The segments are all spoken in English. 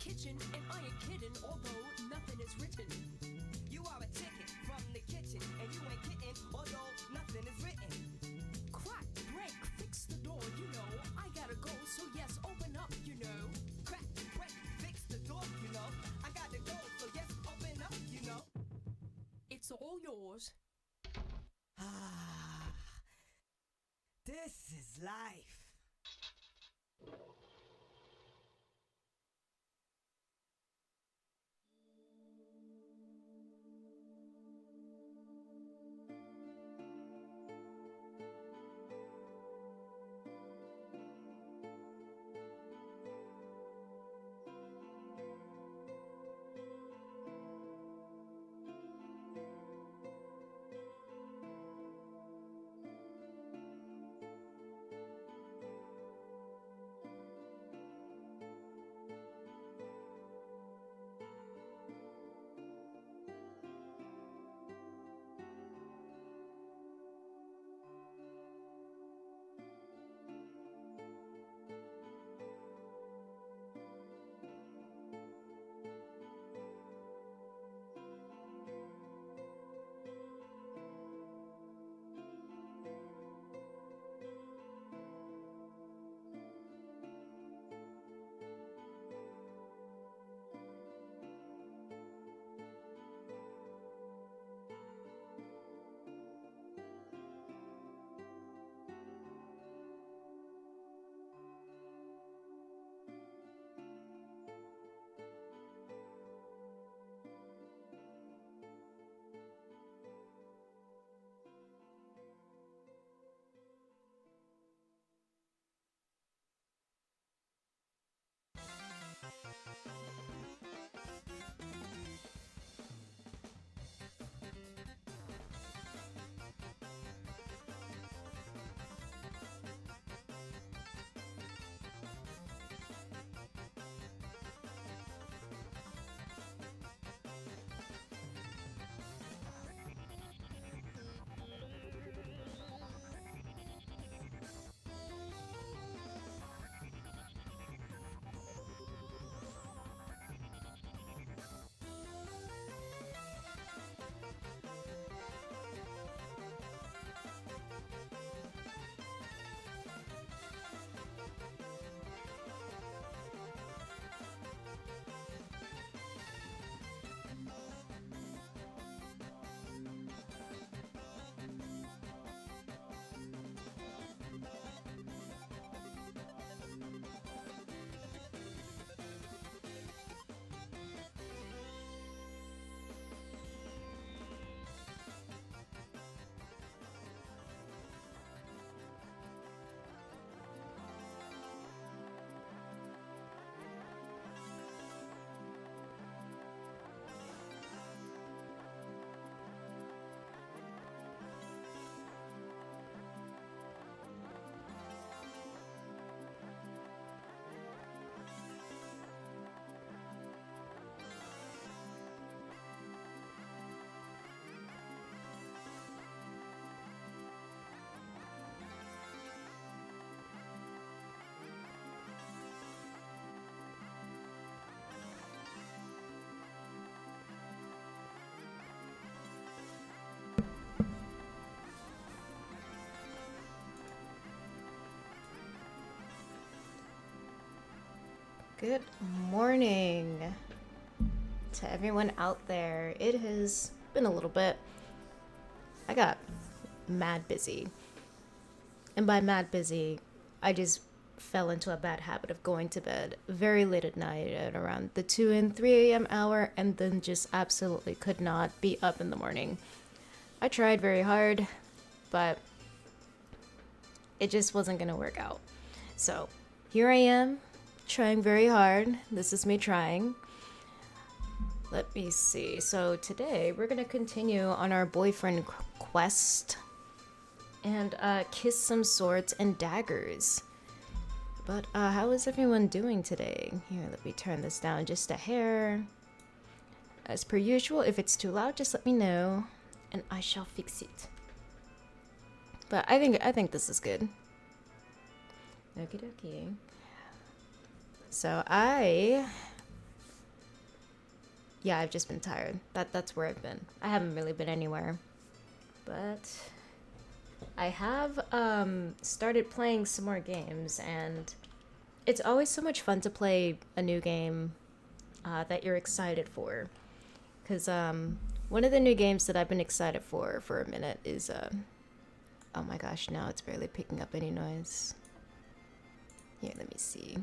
kitchen, and I ain't kidding, although nothing is written. You are a chicken from the kitchen, and you ain't kidding, although nothing is written. Crack, break, fix the door, you know. I gotta go, so yes, open up, you know. Crack, break, fix the door, you know. I gotta go, so yes, open up, you know. It's all yours. Ah, this is life. Good morning to everyone out there. It has been a little bit. I got mad busy. And by mad busy, I just fell into a bad habit of going to bed very late at night at around the 2 and 3 a.m. hour and then just absolutely could not be up in the morning. I tried very hard, but it just wasn't going to work out. So here I am, trying very hard. This is me trying. Let me see. So today we're going to continue on our boyfriend quest and kiss some swords and daggers. But how is everyone doing today? Here, let me turn this down just a hair. As per usual, if it's too loud, just let me know and I shall fix it. But I think this is good. Okie dokie. So I Yeah, I've just been tired. That's where I've been. I haven't really been anywhere. But I have started playing some more games, and it's always so much fun to play a new game that you're excited for. Because one of the new games that I've been excited for a minute is oh my gosh, now it's barely picking up any noise. Here, let me see.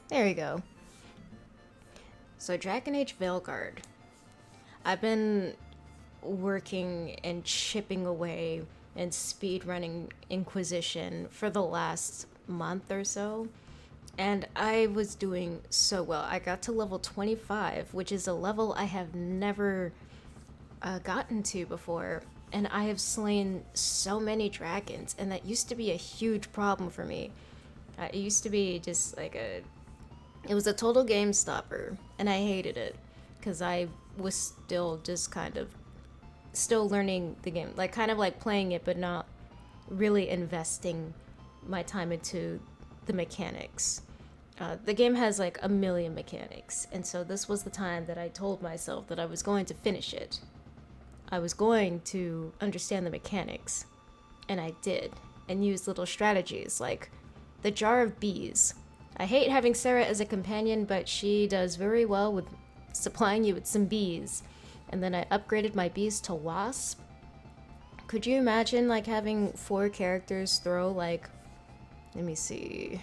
There we go. So Dragon Age Veilguard. I've been working and chipping away and speedrunning Inquisition for the last month or so. And I was doing so well. I got to level 25, which is a level I have never gotten to before. And I have slain so many dragons, and that used to be a huge problem for me. It used to be just like it was a total game stopper, and I hated it because I was still just kind of still learning the game, like kind of like playing it, but not really investing my time into the mechanics. The game has like a million mechanics, and so this was the time that I told myself that I was going to finish it. I was going to understand the mechanics, and I did, and used little strategies like the jar of bees. I hate having Sarah as a companion, but she does very well with supplying you with some bees. And then I upgraded my bees to wasp. Could you imagine like having 4 characters throw like, let me see,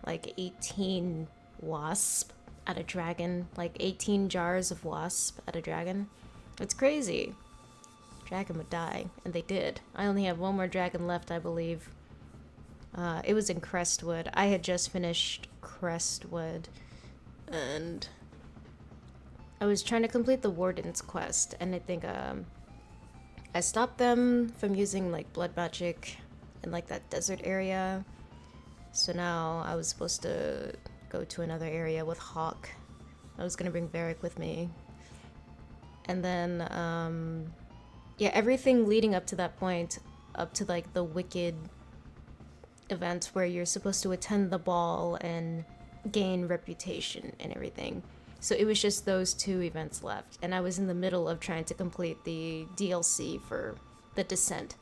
like 18 wasp at a dragon, like 18 jars of wasp at a dragon? It's crazy. Dragon would die, and they did. I only have one more dragon left, I believe. It was in Crestwood. I had just finished Crestwood, and I was trying to complete the Warden's quest, and I think I stopped them from using like blood magic in like that desert area. So now I was supposed to go to another area with Hawk. I was gonna bring Varric with me. And then yeah, everything leading up to that point, up to like the Wicked event where you're supposed to attend the ball and gain reputation and everything. So it was just those 2 events left, and I was in the middle of trying to complete the DLC for the Descent.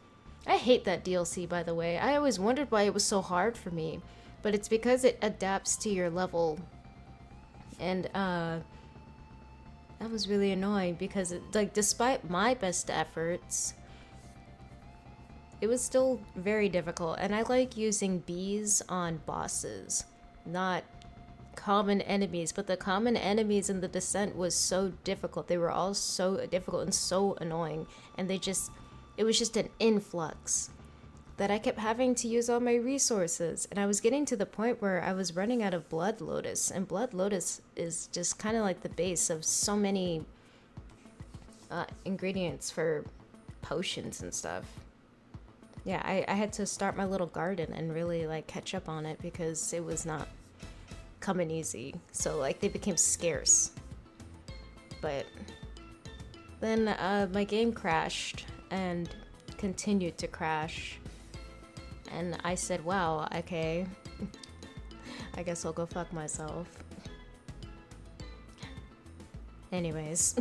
I hate that DLC, by the way. I always wondered why it was so hard for me, but it's because it adapts to your level. And that was really annoying because like despite my best efforts, it was still very difficult, and I like using bees on bosses, not common enemies, but the common enemies in the Descent was so difficult. They were all so difficult and so annoying, and it was just an influx that I kept having to use all my resources, and I was getting to the point where I was running out of Blood Lotus, and Blood Lotus is just kind of like the base of so many ingredients for potions and stuff. Yeah, I had to start my little garden and really like catch up on it because it was not coming easy. So like they became scarce. But then my game crashed and continued to crash. And I said, wow, okay, I guess I'll go fuck myself. Anyways,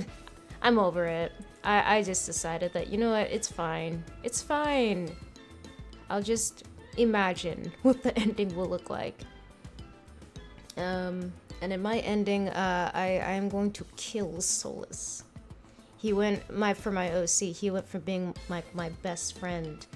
I'm over it. I just decided that, you know what, it's fine. It's fine. I'll just imagine what the ending will look like. And in my ending, I am going to kill Solus. He went, for my OC, he went from being my best friend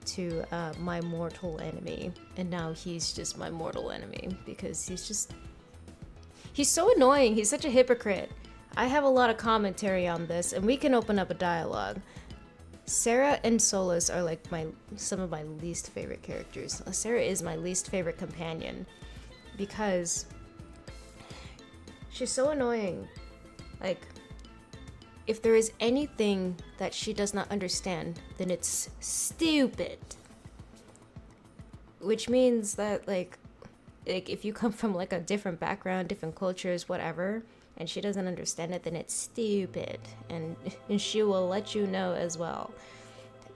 to my mortal enemy. And now he's just my mortal enemy because he's so annoying. He's such a hypocrite. I have a lot of commentary on this, and we can open up a dialogue. Sarah and Solus are like some of my least favorite characters. Sarah is my least favorite companion because she's so annoying. Like, if there is anything that she does not understand, then it's stupid. Which means that like if you come from like a different background, different cultures, whatever, and she doesn't understand it, then it's stupid, and she will let you know as well.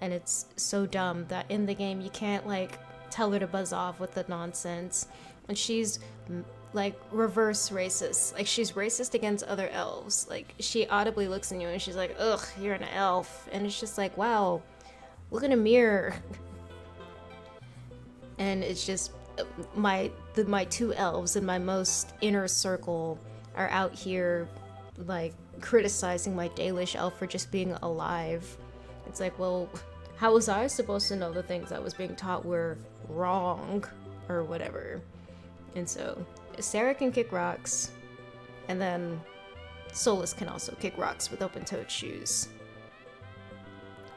And it's so dumb that in the game you can't like tell her to buzz off with the nonsense. And she's like reverse racist. Like she's racist against other elves. Like she audibly looks at you and she's like, ugh, you're an elf. And it's just like, wow, look in a mirror. And it's just my two elves in my most inner circle are out here like criticizing my Dalish elf for just being alive. It's like, well, how was I supposed to know the things I was being taught were wrong or whatever? And so Sarah can kick rocks, and then Solus can also kick rocks with open-toed shoes.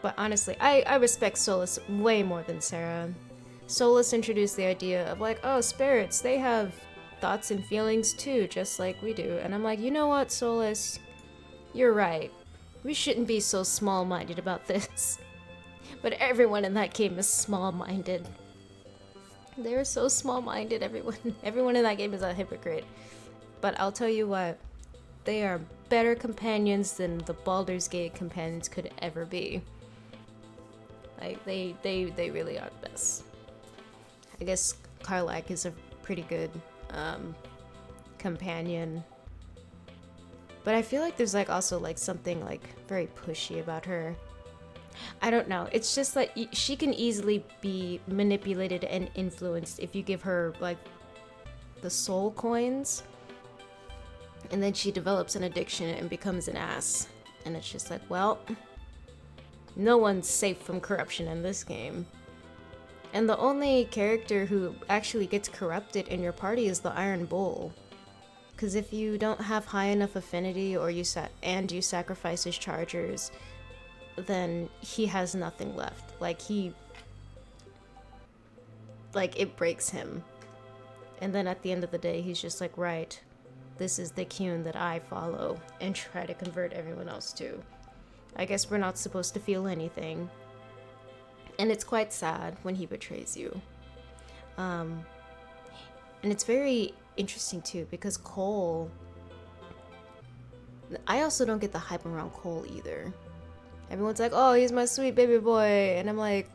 But honestly, I respect Solus way more than Sarah. Solus introduced the idea of like, oh, spirits, they have thoughts and feelings too, just like we do. And I'm like, you know what, Solus? You're right. We shouldn't be so small-minded about this. But everyone in that game is small-minded. They're so small-minded, everyone. Everyone in that game is a hypocrite. But I'll tell you what, they are better companions than the Baldur's Gate companions could ever be. Like, they really are the best. I guess Karlach is a pretty good companion. But I feel like there's like also like something like very pushy about her. I don't know. It's just like she can easily be manipulated and influenced if you give her like the soul coins. And then she develops an addiction and becomes an ass. And it's just like, well, no one's safe from corruption in this game. And the only character who actually gets corrupted in your party is the Iron Bull. Because if you don't have high enough affinity or you sacrifice his chargers, then he has nothing left. It breaks him. And then at the end of the day, he's just like, right, this is the Qun that I follow and try to convert everyone else to. I guess we're not supposed to feel anything. And it's quite sad when he betrays you. And it's very interesting too, because Cole, I also don't get the hype around Cole either. Everyone's like, oh, he's my sweet baby boy, and I'm like,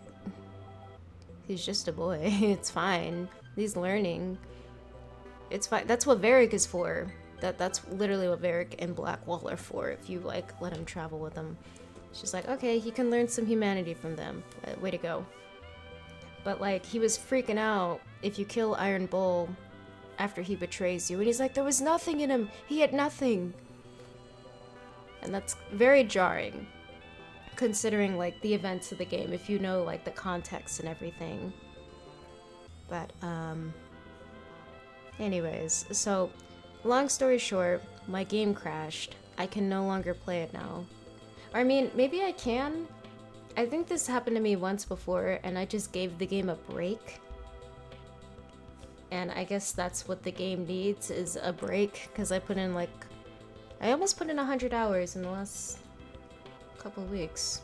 he's just a boy. It's fine. He's learning. It's fine. That's what Varric is for. That's literally what Varric and Blackwall are for, if you like let him travel with them. It's just like, okay, he can learn some humanity from them. Way to go. But like, he was freaking out if you kill Iron Bull after he betrays you, and he's like, there was nothing in him. He had nothing. And that's very jarring, considering like the events of the game, if you know like the context and everything. But anyways, so long story short, my game crashed. I can no longer play it now. Or I mean, maybe I can. I think this happened to me once before and I just gave the game a break. And I guess that's what the game needs, is a break, because I almost put in 100 hours in the last couple of weeks.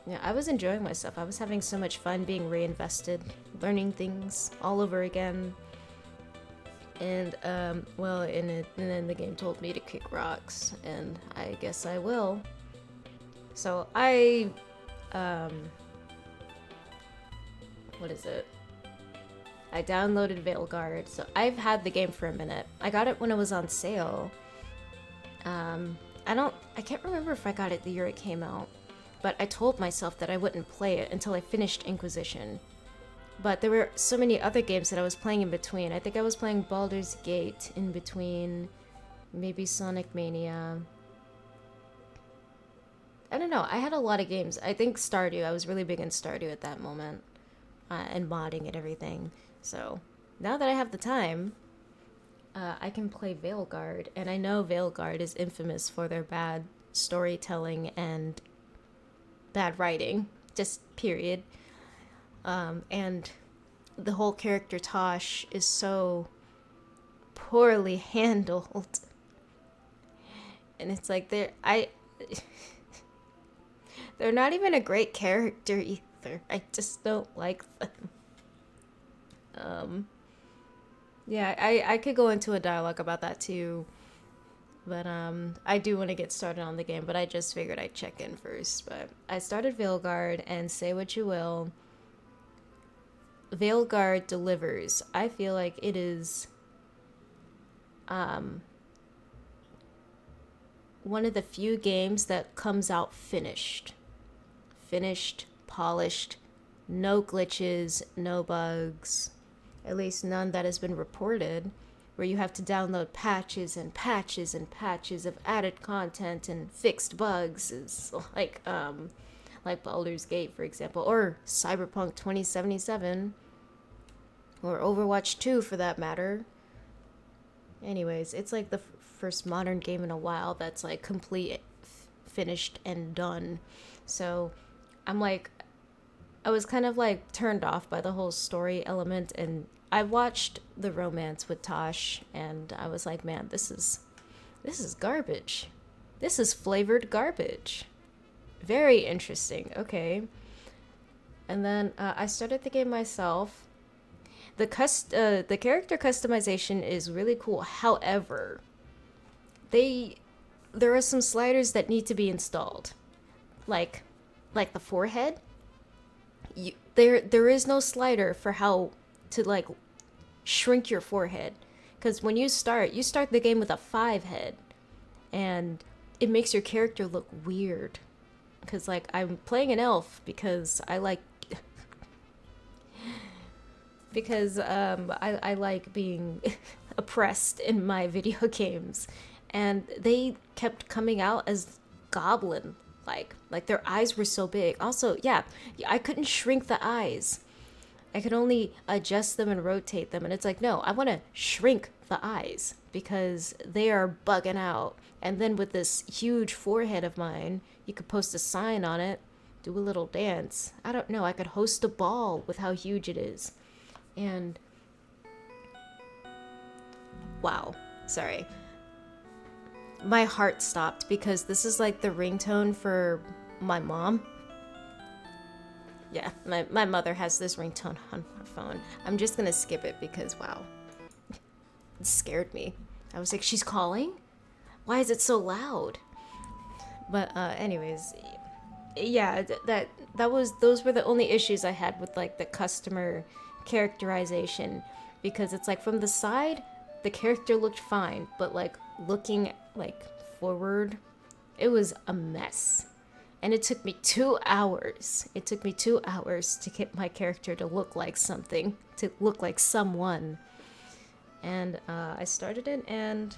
Yeah, I was enjoying myself. I was having so much fun being reinvested, learning things all over again. And, and then the game told me to kick rocks, and I guess I will. So what is it? I downloaded Veilguard, so I've had the game for a minute. I got it when it was on sale. I can't remember if I got it the year it came out, but I told myself that I wouldn't play it until I finished Inquisition. But there were so many other games that I was playing in between. I think I was playing Baldur's Gate in between, maybe Sonic Mania. I don't know, I had a lot of games. I think Stardew, I was really big in Stardew at that moment, and modding and everything. So now that I have the time, I can play Veilguard, and I know Veilguard is infamous for their bad storytelling and bad writing, just period. And the whole character Tosh is so poorly handled. And it's like they're not even a great character either. I just don't like them. Yeah, I could go into a dialogue about that too. But I do want to get started on the game, but I just figured I'd check in first. But I started Veilguard, and say what you will, Veilguard delivers. I feel like it is one of the few games that comes out finished. Finished, polished, no glitches, no bugs. At least none that has been reported, where you have to download patches and patches and patches of added content and fixed bugs. Is like Baldur's Gate, for example, or Cyberpunk 2077, or Overwatch 2 for that matter. Anyways, it's like the first modern game in a while that's like complete, finished, and done. So I'm like, I was kind of like turned off by the whole story element, and I watched the romance with Tosh, and I was like, man, this is garbage. This is flavored garbage. Very interesting. Okay. And then I started the game myself. The character customization is really cool. However, there are some sliders that need to be installed, like the forehead. There is no slider for how to like shrink your forehead, because when you start the game with a 5 head, and it makes your character look weird. Because like I'm playing an elf because I like because I like being oppressed in my video games, and they kept coming out as goblin like their eyes were so big. Also, yeah, I couldn't shrink the eyes. I could only adjust them and rotate them, and it's like, no, I want to shrink the eyes because they are bugging out. And then with this huge forehead of mine, you could post a sign on it, do a little dance. I don't know, I could host a ball with how huge it is. And wow, sorry. My heart stopped because this is like the ringtone for my mom. Yeah, my mother has this ringtone on her phone. I'm just gonna skip it because, wow, it scared me. I was like, she's calling? Why is it so loud? But anyways, yeah, those were the only issues I had with like the customer characterization, because it's like from the side the character looked fine, but like looking like forward, it was a mess. And it took me 2 hours. It took me 2 hours to get my character to look like something, to look like someone. And I started it, and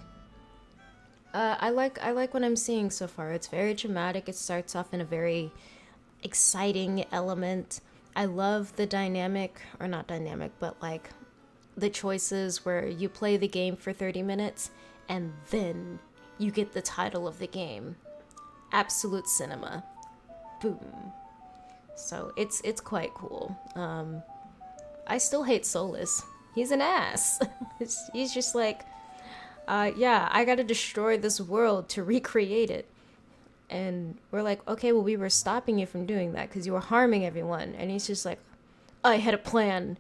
I like what I'm seeing so far. It's very dramatic. It starts off in a very exciting element. I love the dynamic, or not dynamic, but like the choices where you play the game for 30 minutes and then you get the title of the game. Absolute cinema. Boom. So it's quite cool. I still hate Solus. He's an ass. He's just like, yeah, I gotta destroy this world to recreate it. And we're like, okay, well, we were stopping you from doing that because you were harming everyone. And he's just like, I had a plan.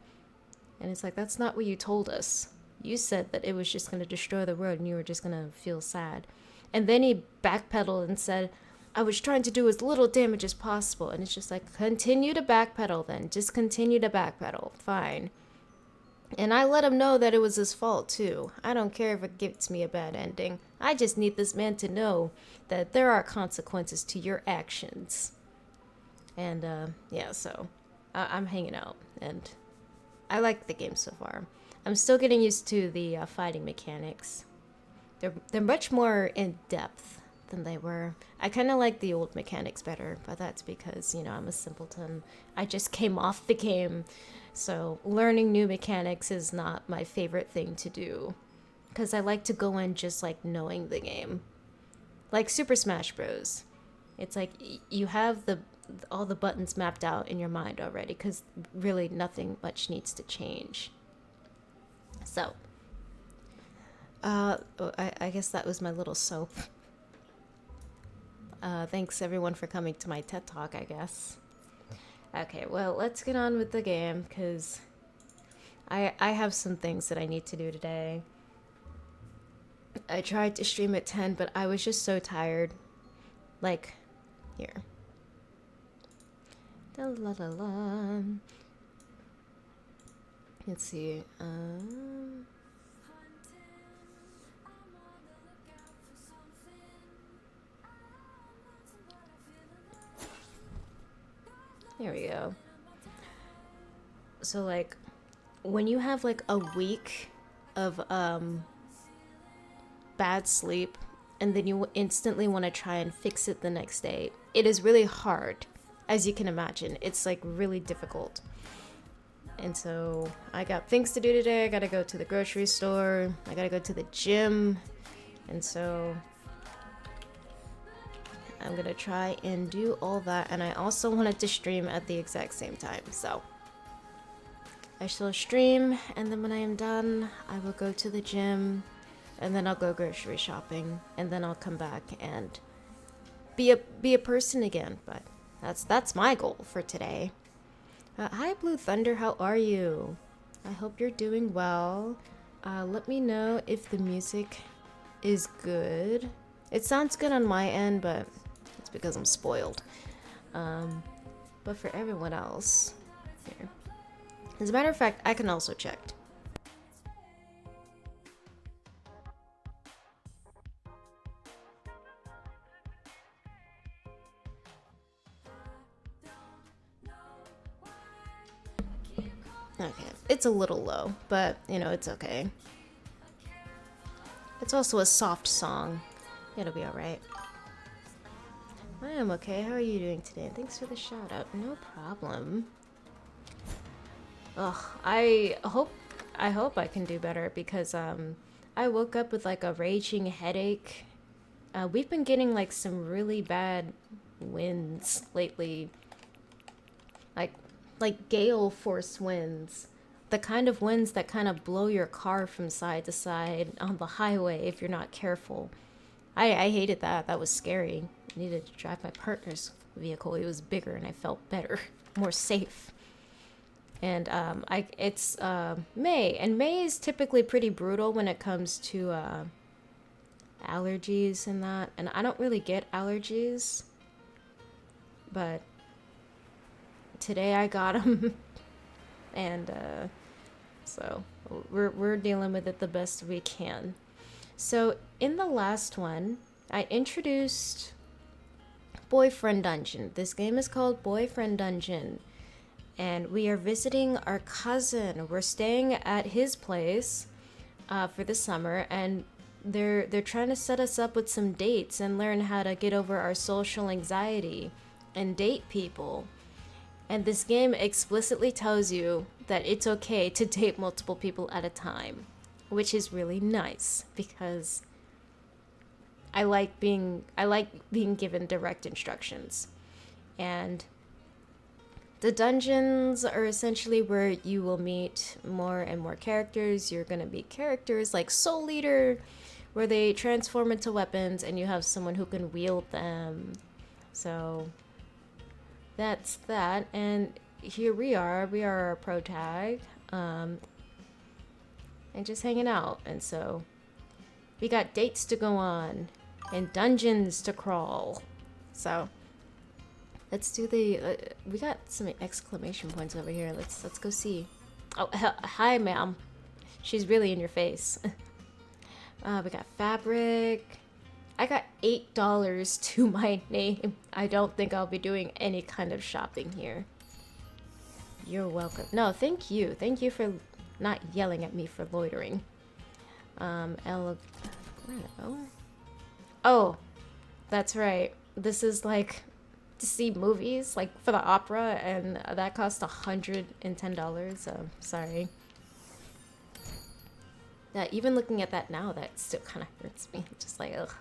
And it's like, that's not what you told us. You said that it was just going to destroy the world and you were just going to feel sad. And then he backpedaled and said, I was trying to do as little damage as possible. And it's just like, continue to backpedal then. Just continue to backpedal. Fine. And I let him know that it was his fault too. I don't care if it gives me a bad ending. I just need this man to know that there are consequences to your actions. And yeah, so I'm hanging out, and I like the game so far. I'm still getting used to the fighting mechanics. They're much more in depth than they were. I kind of like the old mechanics better, but that's because, you know, I'm a simpleton. I just came off the game, so learning new mechanics is not my favorite thing to do, because I like to go in just like knowing the game. Like Super Smash Bros. It's like you have all the buttons mapped out in your mind already, because really nothing much needs to change. So, I guess that was my little soap. Thanks everyone for coming to my TED Talk, I guess. Okay, well, let's get on with the game, because I have some things that I need to do today. I tried to stream at 10, but I was just so tired. Like, here. Da la la la. Let's see. There we go. So like, when you have like a week of bad sleep and then you instantly want to try and fix it the next day, it is really hard, as you can imagine. It's like really difficult. And so I got things to do today. I gotta go to the grocery store, I gotta go to the gym, and so I'm gonna try and do all that. And I also wanted to stream at the exact same time, so I shall stream, and then when I am done, I will go to the gym, and then I'll go grocery shopping, and then I'll come back and be a person again. But that's my goal for today. Hi Blue Thunder, how are you? I hope you're doing well. Let me know if the music is good. It sounds good on my end, but it's because I'm spoiled. But for everyone else, here. As a matter of fact, I can also check. Okay, it's a little low, but you know, it's okay. It's also a soft song. It'll be alright. I am okay. How are you doing today? Thanks for the shout out. No problem. Ugh, I hope I can do better because I woke up with like a raging headache. We've been getting like some really bad winds lately. Like gale force winds. The kind of winds that kind of blow your car from side to side on the highway if you're not careful. I hated that. That was scary. I needed to drive my partner's vehicle. It was bigger and I felt better, more safe. And it's May, and May is typically pretty brutal when it comes to allergies and that. And I don't really get allergies, but today I got them, and so we're dealing with it the best we can. So in the last one, I introduced Boyfriend Dungeon. This game is called Boyfriend Dungeon. And we are visiting our cousin. We're staying at his place for the summer, and they're trying to set us up with some dates and learn how to get over our social anxiety and date people. And this game explicitly tells you that it's okay to date multiple people at a time, which is really nice because I like being given direct instructions. And the dungeons are essentially where you will meet more and more characters. You're going to be characters like Soul Leader, where they transform into weapons and you have someone who can wield them. So that's that. And here we are our pro tag, and just hanging out. And so we got dates to go on and dungeons to crawl. So let's do the we got some exclamation points over here. Let's go see. Oh, hi ma'am. She's really in your face. We got fabric. I got $8 to my name. I don't think I'll be doing any kind of shopping here. You're welcome. No, thank you. Thank you for not yelling at me for loitering. Oh, that's right. This is like to see movies, like for the opera, and that cost $110. So sorry. Yeah, even looking at that now, that still kind of hurts me. Just like, ugh.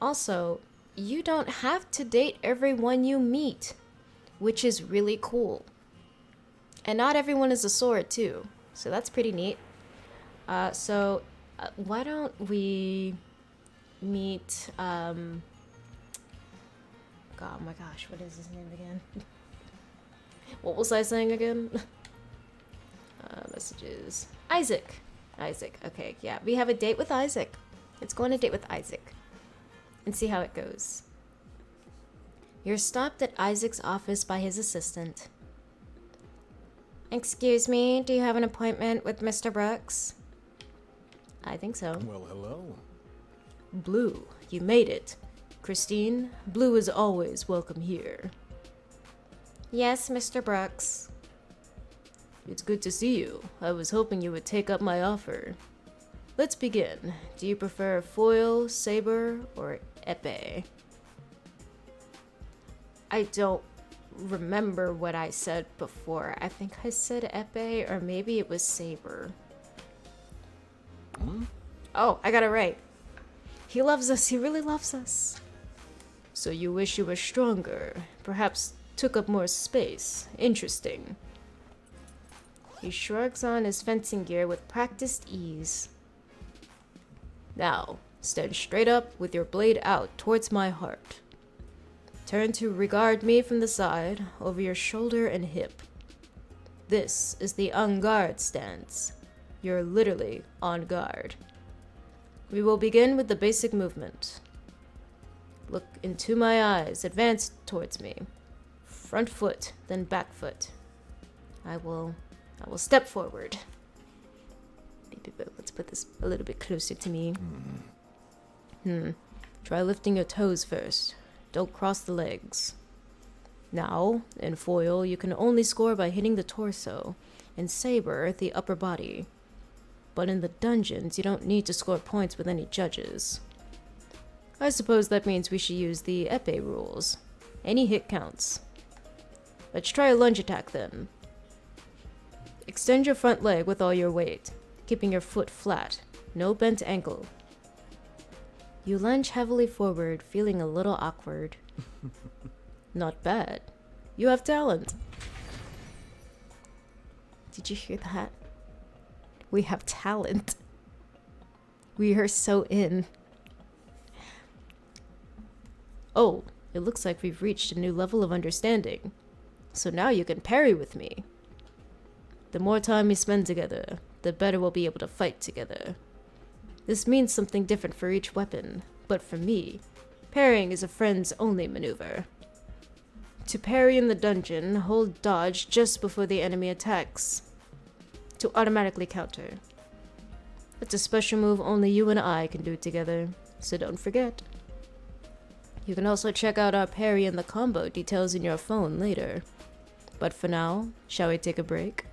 Also, you don't have to date everyone you meet, which is really cool. And not everyone is a sword, too. So that's pretty neat. So why don't we meet, God, oh my gosh, what is his name again? What was I saying again? Messages. Isaac. Okay, yeah, we have a date with Isaac. Let's go on a date with Isaac and see how it goes. You're stopped at Isaac's office by his assistant. Excuse me, do you have an appointment with Mr. Brooks? I think so. Well, hello. Blue, you made it. Christine, Blue is always welcome here. Yes, Mr. Brooks. It's good to see you. I was hoping you would take up my offer. Let's begin. Do you prefer foil, saber, or epee? I don't remember what I said before. I think I said epee, or maybe it was saber. Oh, I got it right. He loves us. He really loves us. So you wish you were stronger. Perhaps took up more space. Interesting. He shrugs on his fencing gear with practiced ease. Now, stand straight up with your blade out towards my heart. Turn to regard me from the side, over your shoulder and hip. This is the en garde stance. You're literally on guard. We will begin with the basic movement. Look into my eyes, advance towards me. Front foot, then back foot. I will step forward. Let's put this a little bit closer to me. Try lifting your toes first. Don't cross the legs. Now, in foil, you can only score by hitting the torso. In saber, the upper body. But in the dungeons, you don't need to score points with any judges. I suppose that means we should use the epee rules. Any hit counts. Let's try a lunge attack then. Extend your front leg with all your weight, keeping your foot flat. No bent ankle. You lunge heavily forward, feeling a little awkward. Not bad. You have talent. Did you hear that? We have talent. We are so in. Oh, it looks like we've reached a new level of understanding. So now you can parry with me. The more time we spend together, the better we'll be able to fight together. This means something different for each weapon, but for me, parrying is a friend's only maneuver. To parry in the dungeon, hold dodge just before the enemy attacks, to automatically counter. It's a special move only you and I can do together, so don't forget. You can also check out our parry and the combo details in your phone later. But for now, shall we take a break?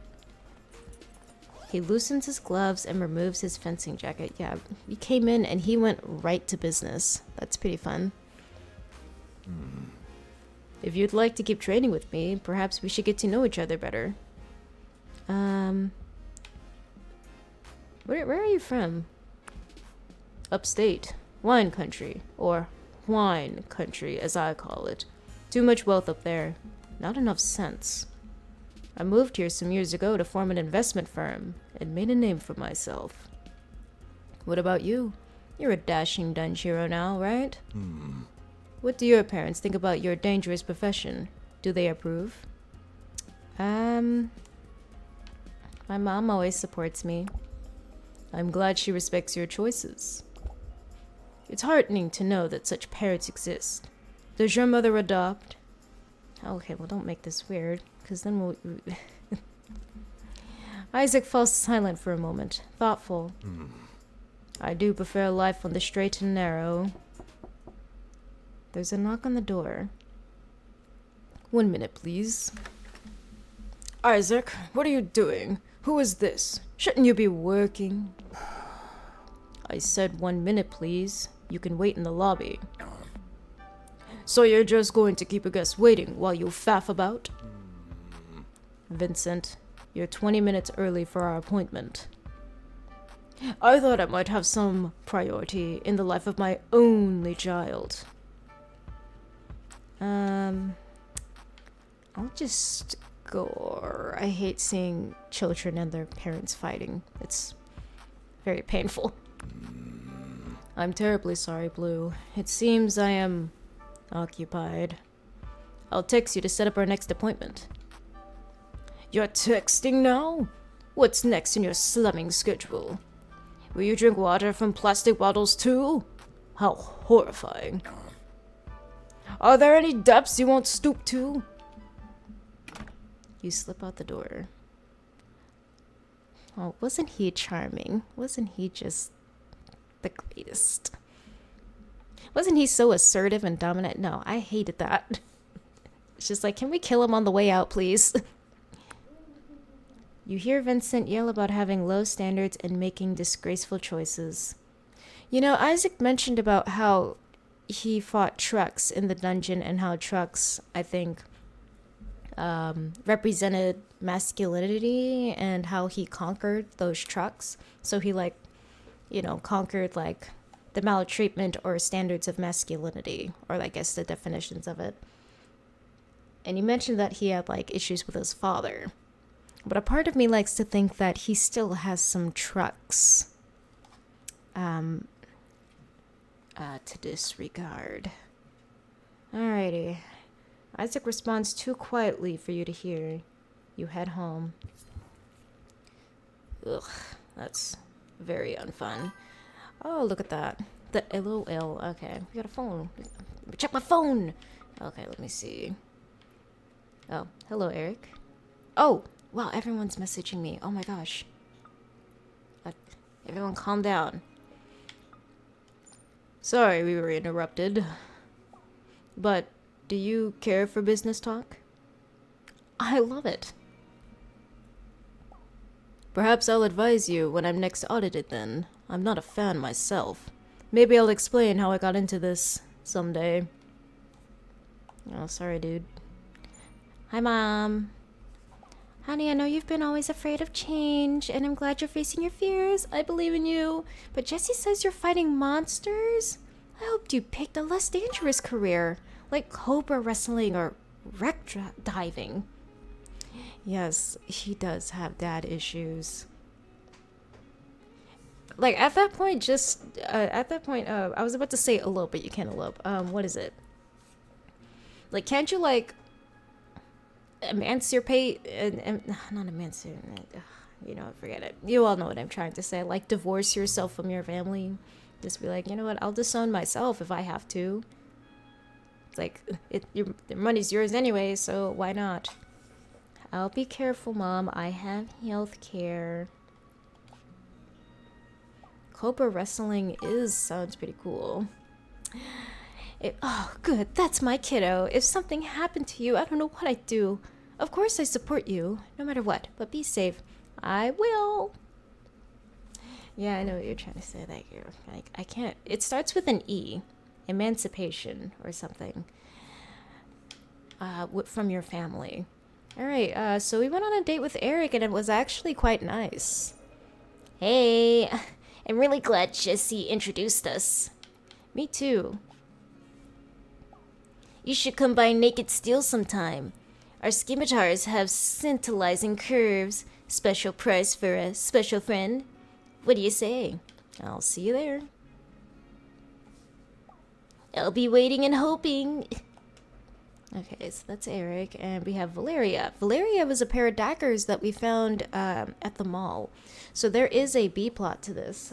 He loosens his gloves and removes his fencing jacket. Yeah, he came in and he went right to business. That's pretty fun. If you'd like to keep training with me, perhaps we should get to know each other better. Where are you from? Upstate. Wine country. Or wine country, as I call it. Too much wealth up there. Not enough sense. I moved here some years ago to form an investment firm and made a name for myself. What about you? You're a dashing dunge hero now, right? What do your parents think about your dangerous profession? Do they approve? My mom always supports me. I'm glad she respects your choices. It's heartening to know that such parents exist. Does your mother adopt? Okay, well, don't make this weird, because then we'll... Isaac falls silent for a moment, thoughtful. I do prefer life on the straight and narrow. There's a knock on the door. 1 minute, please. Isaac, what are you doing? Who is this? Shouldn't you be working? I said 1 minute, please. You can wait in the lobby. So you're just going to keep a guest waiting while you faff about? Vincent, you're 20 minutes early for our appointment. I thought I might have some priority in the life of my only child. I'll just go. I hate seeing children and their parents fighting. It's very painful. I'm terribly sorry, Blue. It seems I am occupied. I'll text you to set up our next appointment. You're texting now? What's next in your slumming schedule? Will you drink water from plastic bottles too? How horrifying. Are there any depths you won't stoop to? You slip out the door. Oh, wasn't he charming? Wasn't he just the greatest? Wasn't he so assertive and dominant? No, I hated that. It's just like, can we kill him on the way out, please? You hear Vincent yell about having low standards and making disgraceful choices. You know, Isaac mentioned about how he fought trucks in the dungeon and how trucks, I think, represented masculinity and how he conquered those trucks. So he, like, you know, conquered, like, the maltreatment or standards of masculinity, or I guess the definitions of it. And he mentioned that he had, like, issues with his father. But a part of me likes to think that he still has some trucks to disregard. Alrighty. Isaac responds too quietly for you to hear. You head home. Ugh, that's very unfun. Oh, look at that. The LOL. Okay, we got a phone. Check my phone! Okay, let me see. Oh, hello, Eric. Oh! Wow, everyone's messaging me. Oh my gosh. Everyone calm down. Sorry we were interrupted. But, do you care for business talk? I love it. Perhaps I'll advise you when I'm next audited then. I'm not a fan myself. Maybe I'll explain how I got into this someday. Oh, sorry, dude. Hi, Mom. Honey, I know you've been always afraid of change, and I'm glad you're facing your fears. I believe in you. But Jesse says you're fighting monsters? I hoped you picked a less dangerous career, like cobra wrestling or wreck diving. Yes, he does have dad issues. Like, at that point, I was about to say elope, but you can't elope. What is it? Like, can't you, like, emancipate, not emancipate, you know, forget it. You all know what I'm trying to say. Like, divorce yourself from your family. Just be like, you know what, I'll disown myself if I have to. It's like, the money's yours anyway, so why not? I'll be careful, Mom. I have health care. Cobra wrestling sounds pretty cool. Oh, good. That's my kiddo. If something happened to you, I don't know what I'd do. Of course I support you, no matter what. But be safe. I will. Yeah, I know what you're trying to say. That you're like, I can't. It starts with an E, emancipation or something. From your family. All right. So we went on a date with Eric, and it was actually quite nice. Hey, I'm really glad Jesse introduced us. Me too. You should come by Naked Steel sometime. Our scimitars have scintillating curves. Special price for a special friend. What do you say? I'll see you there. I'll be waiting and hoping. Okay, so that's Eric, and we have Valeria. Valeria was a pair of daggers that we found at the mall. So there is a B plot to this.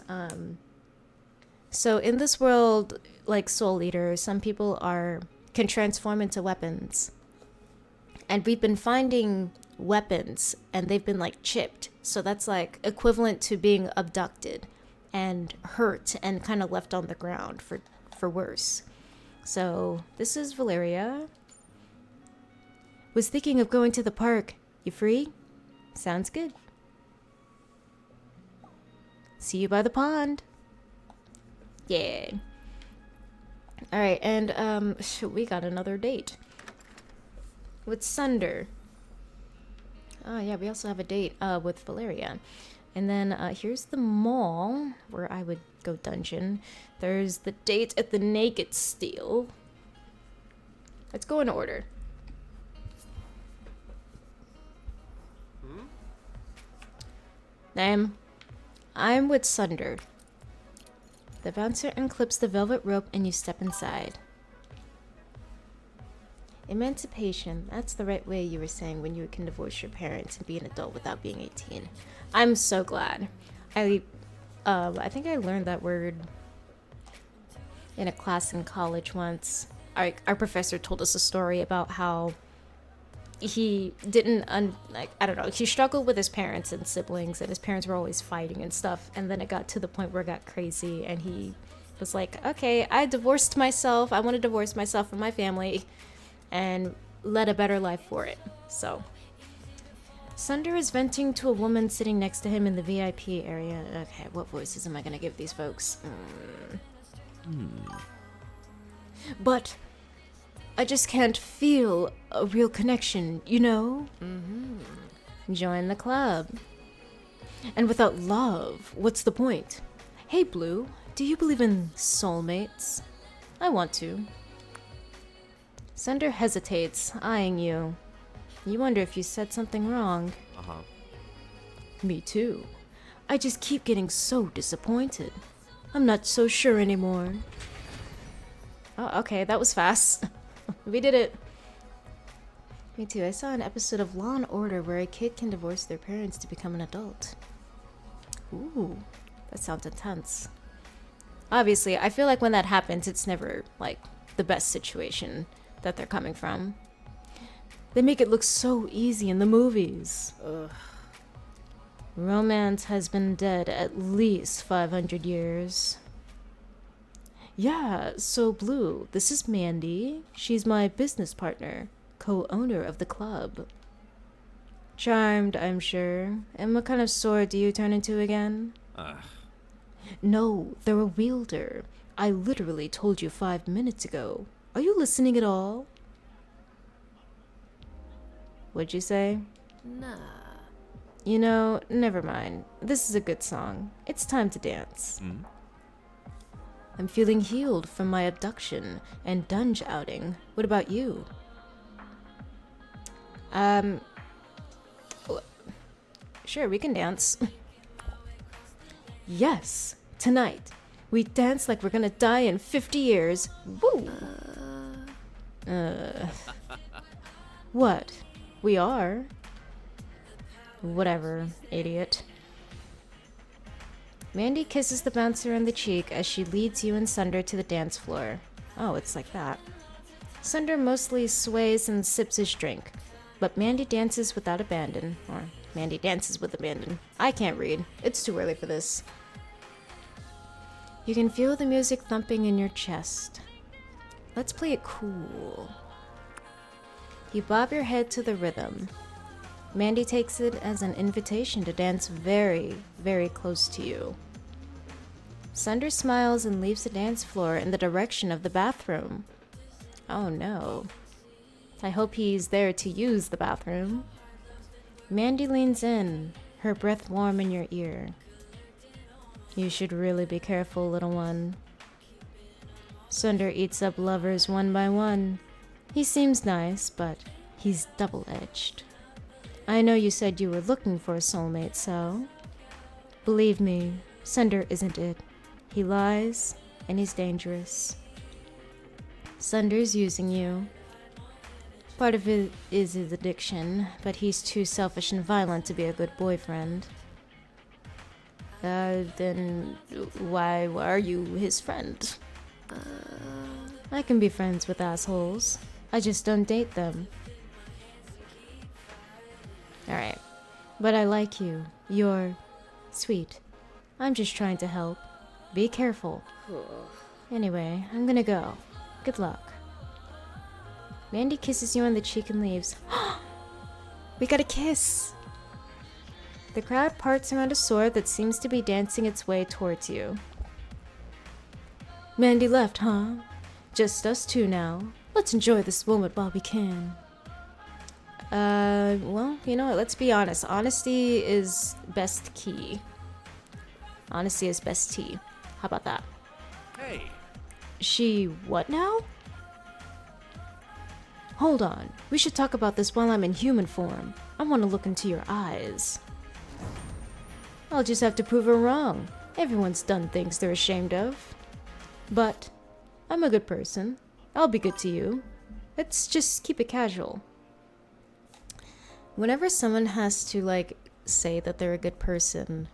So in this world, like Soul Eater, some people can transform into weapons. And we've been finding weapons, and they've been like chipped. So that's like equivalent to being abducted and hurt and kind of left on the ground for worse. So this is Valeria. Was thinking of going to the park. You free? Sounds good. See you by the pond. Yeah. Alright, and we got another date. With Sunder. Oh yeah, we also have a date with Valeria. And then here's the mall where I would go dungeon. There's the date at the Naked Steel. Let's go in order. Name. I'm with Sunder. The bouncer unclips the velvet rope and you step inside. Emancipation. That's the right way you were saying when you can divorce your parents and be an adult without being 18. I'm so glad. I think I learned that word in a class in college once. Our professor told us a story about how he didn't I don't know, he struggled with his parents and siblings, and his parents were always fighting and stuff, and then it got to the point where it got crazy, and he was like, okay, I divorced myself, I want to divorce myself from my family and led a better life for it. So Sunder is venting to a woman sitting next to him in the VIP area. Okay, what voices am I gonna give these folks? But I just can't feel a real connection, you know? Join the club. And without love, what's the point? Hey, Blue, do you believe in soulmates? I want to. Sunder hesitates, eyeing you. You wonder if you said something wrong. Me too. I just keep getting so disappointed. I'm not so sure anymore. Oh, okay, that was fast. We did it. Me too. I saw an episode of Law and Order where a kid can divorce their parents to become an adult. Ooh, that sounds intense. Obviously, I feel like when that happens, it's never, like, the best situation that they're coming from. They make it look so easy in the movies. Ugh. Romance has been dead at least 500 years. Yeah, so Blue, this is Mandy. She's my business partner, co-owner of the club. Charmed, I'm sure. And what kind of sword do you turn into again? No, they're a wielder. I literally told you 5 minutes ago. Are you listening at all? What'd you say? Nah. You know, never mind. This is a good song. It's time to dance. I'm feeling healed from my abduction and dunge outing. What about you? Sure, we can dance. Yes, tonight. We dance like we're gonna die in 50 years. Woo! What? We are? Whatever, idiot. Mandy kisses the bouncer on the cheek as she leads you and Sunder to the dance floor. Oh, it's like that. Sunder mostly sways and sips his drink, but Mandy dances without abandon. Or, Mandy dances with abandon. I can't read. It's too early for this. You can feel the music thumping in your chest. Let's play it cool. You bob your head to the rhythm. Mandy takes it as an invitation to dance very, very close to you. Sunder smiles and leaves the dance floor in the direction of the bathroom. Oh no. I hope he's there to use the bathroom. Mandy leans in, her breath warm in your ear. You should really be careful, little one. Sunder eats up lovers one by one. He seems nice, but he's double-edged. I know you said you were looking for a soulmate, so... Believe me, Sunder isn't it. He lies, and he's dangerous. Sunder's using you. Part of it is his addiction, but he's too selfish and violent to be a good boyfriend. Then why are you his friend? I can be friends with assholes. I just don't date them. Alright. But I like you. You're sweet. I'm just trying to help. Be careful. Anyway, I'm gonna go. Good luck. Mandy kisses you on the cheek and leaves. We got a kiss! The crowd parts around a sword that seems to be dancing its way towards you. Mandy left, huh? Just us two now. Let's enjoy this moment while we can. Well, you know what? Let's be honest. Honesty is best key. Honesty is best tea. How about that? Hey. She what now? Hold on. We should talk about this while I'm in human form. I want to look into your eyes. I'll just have to prove her wrong. Everyone's done things they're ashamed of. But I'm a good person. I'll be good to you. Let's just keep it casual. Whenever someone has to, like, say that they're a good person,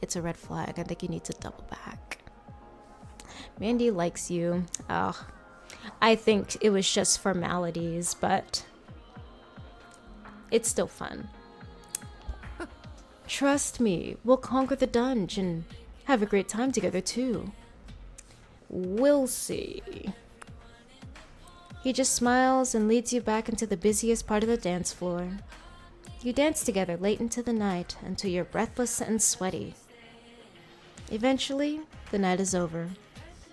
it's a red flag. I think you need to double back. Mandy likes you. Oh, I think it was just formalities, but it's still fun. Trust me, we'll conquer the dungeon and have a great time together too. We'll see. He just smiles and leads you back into the busiest part of the dance floor. You dance together late into the night until you're breathless and sweaty. Eventually, the night is over.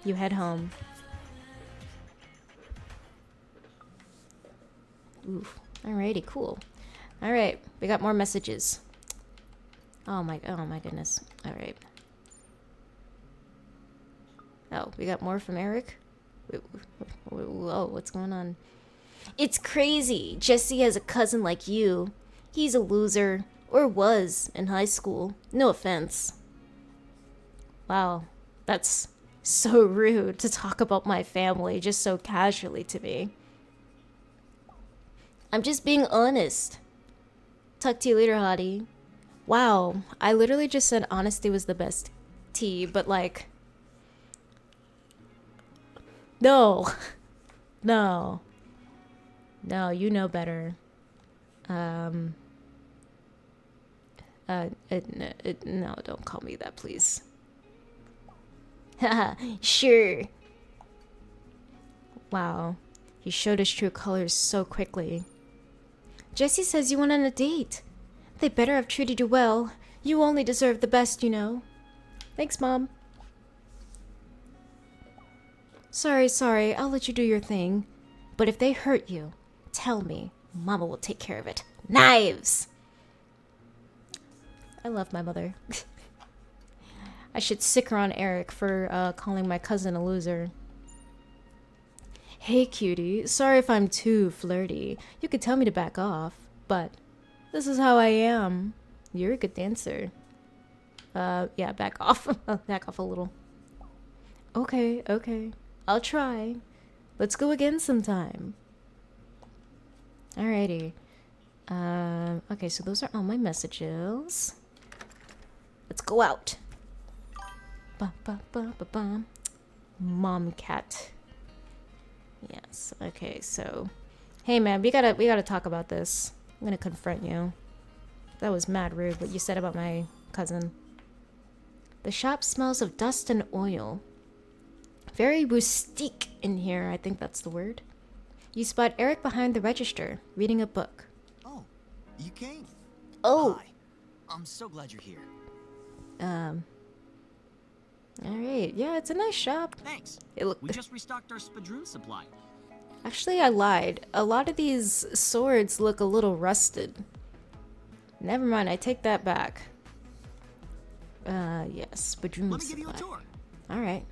You head home. Ooh, alrighty, cool. Alright, we got more messages. Oh my goodness. Alright. Oh, we got more from Eric? Whoa, what's going on? It's crazy. Jesse has a cousin like you. He's a loser. Or was in high school. No offense. Wow. That's so rude to talk about my family just so casually to me. I'm just being honest. Talk to you later, hottie. Wow. I literally just said honesty was the best tea, but like... No. No. No, you know better. No, don't call me that, please. Haha, sure. Wow. He showed his true colors so quickly. Jesse says you went on a date. They better have treated you well. You only deserve the best, you know. Thanks, Mom. Sorry, I'll let you do your thing. But if they hurt you, tell me. Mama will take care of it. Knives! I love my mother. I should sick her on Eric for calling my cousin a loser. Hey, cutie. Sorry if I'm too flirty. You could tell me to back off, but this is how I am. You're a good dancer. Yeah, back off. Back off a little. Okay. I'll try. Let's go again sometime. Alrighty. Okay, so those are all my messages. Let's go out. Ba-ba-ba-ba-ba. Mom cat. Yes. Okay, so hey man, we gotta talk about this. I'm gonna confront you. That was mad rude what you said about my cousin. The shop smells of dust and oil. Very rustique in here, I think that's the word. You spot Eric behind the register, reading a book. Oh, you came. Oh. Hi. I'm so glad you're here. Alright, yeah, it's a nice shop. Thanks. We just restocked our spadroon supply. Actually, I lied. A lot of these swords look a little rusted. Never mind, I take that back. Yes, spadroon Let me give you a supply. tour. Alright.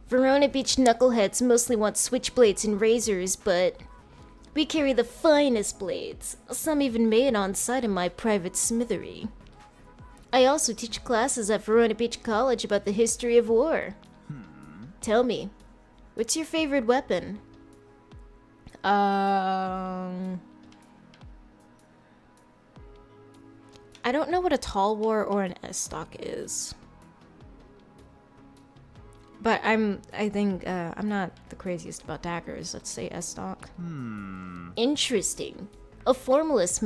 Verona Beach knuckleheads mostly want switchblades and razors, but we carry the finest blades. Some even made on site in my private smithery. I also teach classes at Verona Beach College about the history of war. Tell me, what's your favorite weapon? I don't know what a tall war or an S-stock is. But I think I'm not the craziest about daggers. Let's say S-stock. Interesting. A formalist,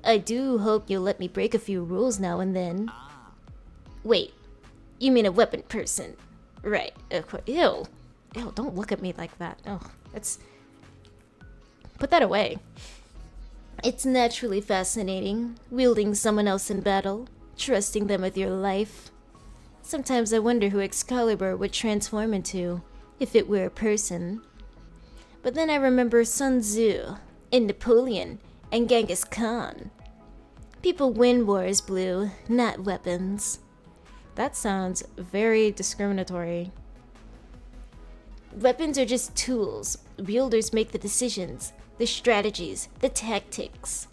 I do hope you'll let me break a few rules now and then. Wait, you mean a weapon person? Right, of course. Ew, don't look at me like that. Oh, it's... Put that away. It's naturally fascinating, wielding someone else in battle, trusting them with your life. Sometimes I wonder who Excalibur would transform into, if it were a person. But then I remember Sun Tzu, and Napoleon, and Genghis Khan. People win wars, Blue, not weapons. That sounds very discriminatory. Weapons are just tools. Wielders make the decisions, the strategies, the tactics.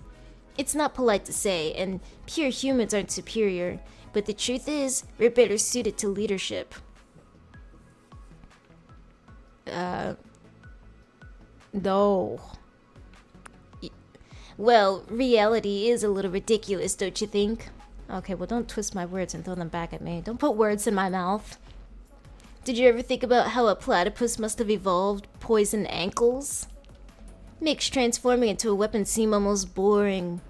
It's not polite to say, and pure humans aren't superior, but the truth is, we're better suited to leadership. No. Well, reality is a little ridiculous, don't you think? Okay, well, don't twist my words and throw them back at me. Don't put words in my mouth. Did you ever think about how a platypus must have evolved poison ankles? Makes transforming into a weapon seem almost boring.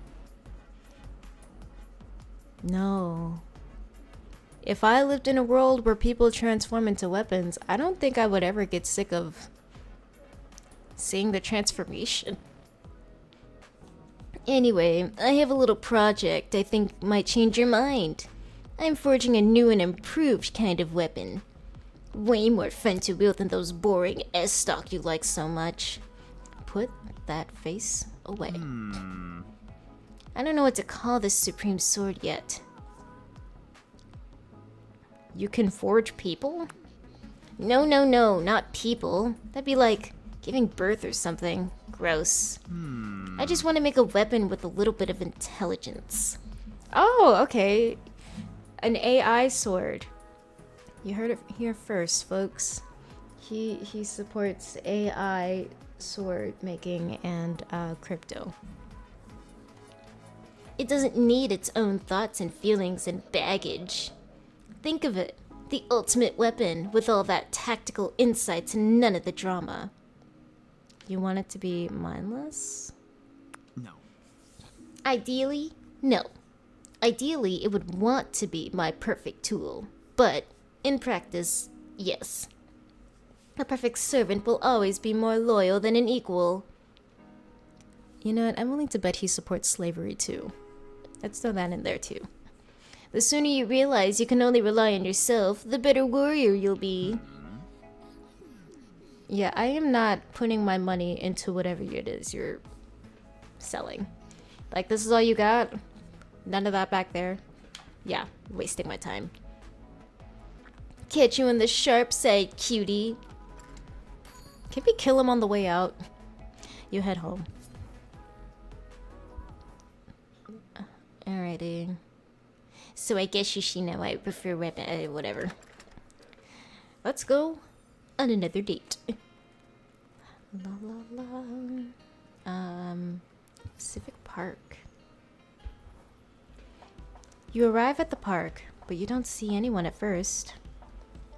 No. If I lived in a world where people transform into weapons, I don't think I would ever get sick of seeing the transformation. Anyway, I have a little project I think might change your mind. I'm forging a new and improved kind of weapon. Way more fun to wield than those boring S-stock you like so much. Put that face away. I don't know what to call this supreme sword yet. You can forge people? No, not people. That'd be like giving birth or something. Gross. I just want to make a weapon with a little bit of intelligence. Oh, okay. An AI sword. You heard it here first, folks. He supports AI sword making and crypto. It doesn't need its own thoughts and feelings and baggage. Think of it, the ultimate weapon with all that tactical insights and none of the drama. You want it to be mindless? No. Ideally, no. Ideally, it would want to be my perfect tool. But, in practice, yes. A perfect servant will always be more loyal than an equal. You know what? I'm willing to bet he supports slavery too. Let's throw that in there too. The sooner you realize you can only rely on yourself, the better warrior you'll be. Yeah, I am not putting my money into whatever it is you're selling. Like, this is all you got? None of that back there? Yeah, wasting my time. Catch you in the sharp side, cutie. Can we kill him on the way out? You head home. Alrighty. So I guess you should know I prefer weapon, whatever. Let's go on another date. La la la. Pacific Park. You arrive at the park, but you don't see anyone at first.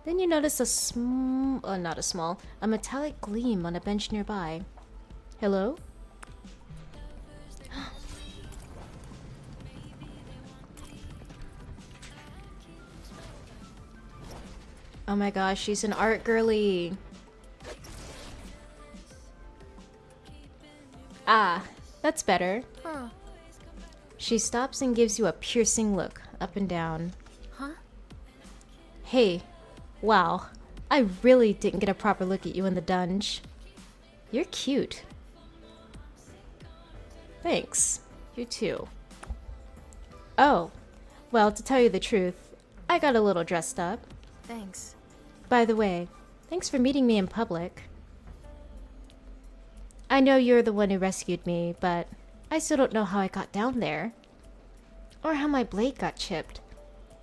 Then you notice a metallic gleam on a bench nearby. Hello? Oh my gosh, she's an art girly. Ah, that's better. Huh. She stops and gives you a piercing look, up and down. Huh? Hey, wow. I really didn't get a proper look at you in the dunge. You're cute. Thanks. You too. Oh, well, to tell you the truth, I got a little dressed up. Thanks. By the way, thanks for meeting me in public. I know you're the one who rescued me, but I still don't know how I got down there. Or how my blade got chipped.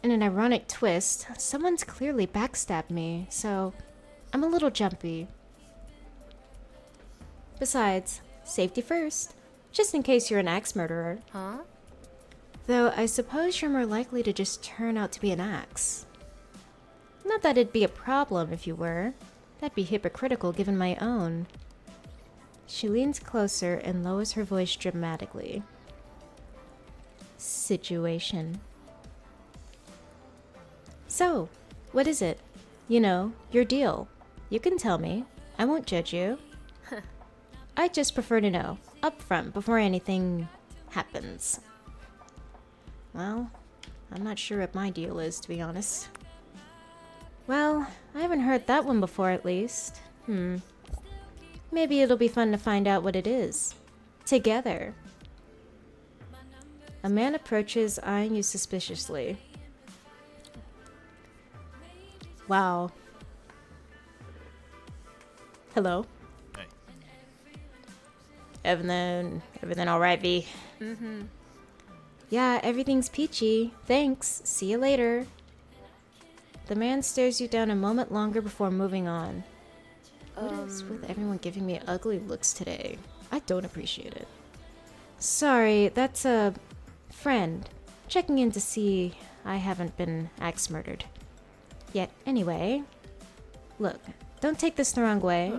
In an ironic twist, someone's clearly backstabbed me, so I'm a little jumpy. Besides, safety first, just in case you're an axe murderer. Huh? Though I suppose you're more likely to just turn out to be an axe. Not that it'd be a problem if you were. That'd be hypocritical given my own. She leans closer and lowers her voice dramatically. Situation. So, what is it? You know, your deal. You can tell me. I won't judge you. I just prefer to know, up front, before anything happens. Well, I'm not sure what my deal is, to be honest. Well, I haven't heard that one before, at least. Maybe it'll be fun to find out what it is. Together. A man approaches, eyeing you suspiciously. Wow. Hello? Hey. Everything alright, V? Mm-hmm. Yeah, everything's peachy. Thanks. See you later. The man stares you down a moment longer before moving on. What is with everyone giving me ugly looks today? I don't appreciate it. Sorry, that's a friend. checking in to see I haven't been axe murdered. Yet, anyway, look, don't take this the wrong way,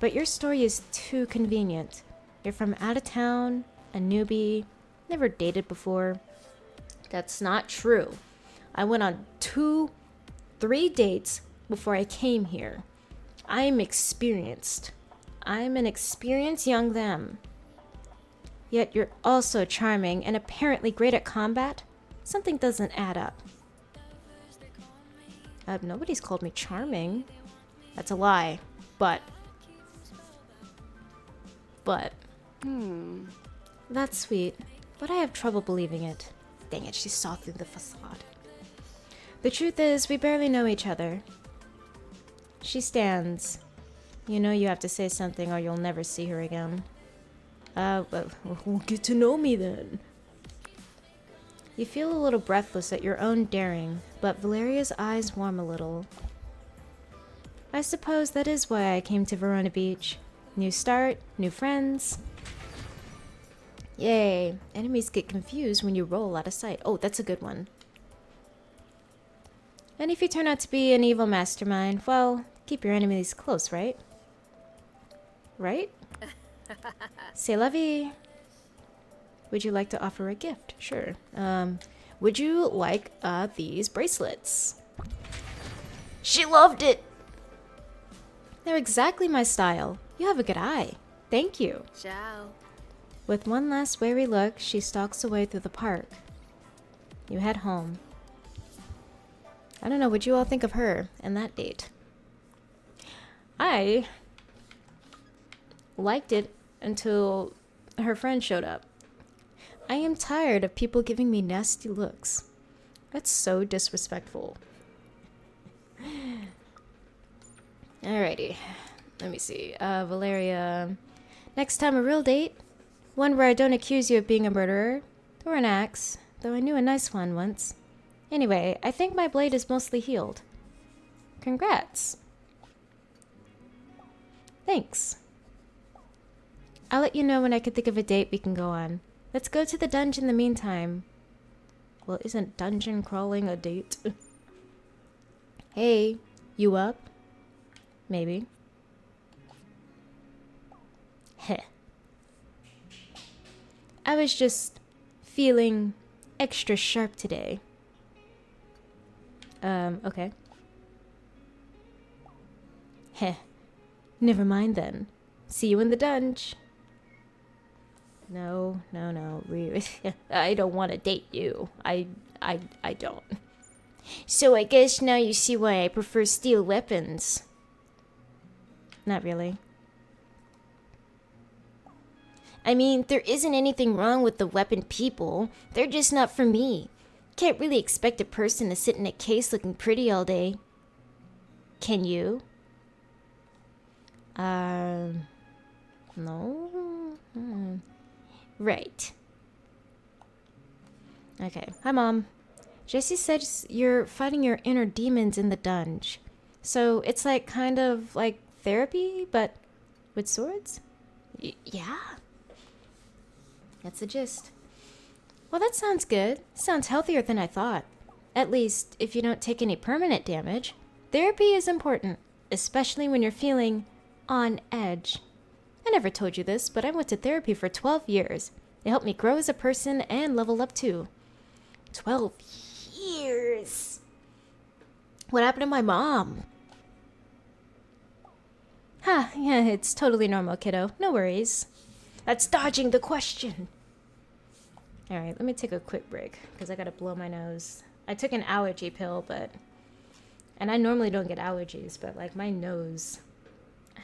but your story is too convenient. You're from out of town, a newbie, never dated before. That's not true. I went on 3 dates before I came here. I'm experienced. I'm an experienced young them. Yet you're also charming and apparently great at combat? Something doesn't add up. Nobody's called me charming. That's a lie. But. That's sweet, but I have trouble believing it. Dang it, she saw through the facade. The truth is, we barely know each other. She stands. You know you have to say something or you'll never see her again. Well, get to know me then. You feel a little breathless at your own daring, but Valeria's eyes warm a little. I suppose that is why I came to Verona Beach. New start, new friends. Yay, enemies get confused when you roll out of sight. Oh, that's a good one. And if you turn out to be an evil mastermind, well, keep your enemies close, right? Right? C'est la vie. Would you like to offer a gift? Sure. Would you like these bracelets? She loved it! They're exactly my style. You have a good eye. Thank you. Ciao. With one last wary look, she stalks away through the park. You head home. I don't know what you all think of her and that date. I liked it until her friend showed up. I am tired of people giving me nasty looks. That's so disrespectful. Alrighty. Let me see. Valeria. Next time a real date. One where I don't accuse you of being a murderer. Or an axe. Though I knew a nice one once. Anyway, I think my blade is mostly healed. Congrats. Thanks. I'll let you know when I can think of a date we can go on. Let's go to the dungeon in the meantime. Well, isn't dungeon crawling a date? Hey, you up? Maybe. Heh. I was just feeling extra sharp today. Okay. Heh. Never mind then. See you in the dungeon. No. I don't want to date you. I don't. So I guess now you see why I prefer steel weapons. Not really. I mean, there isn't anything wrong with the weapon people. They're just not for me. Can't really expect a person to sit in a case looking pretty all day. Can you? No. Right. Okay. Hi, Mom. Jessie said you're fighting your inner demons in the dungeon. So it's like kind of like therapy, but with swords? Yeah. That's the gist. Well, that sounds good. Sounds healthier than I thought. At least, if you don't take any permanent damage. Therapy is important, especially when you're feeling on edge. I never told you this, but I went to therapy for 12 years. It helped me grow as a person and level up too. 12 years. What happened to my mom? Ha, yeah, it's totally normal, kiddo. No worries. That's dodging the question. Alright, let me take a quick break, because I gotta blow my nose. I took an allergy pill, but... And I normally don't get allergies, but, like, my nose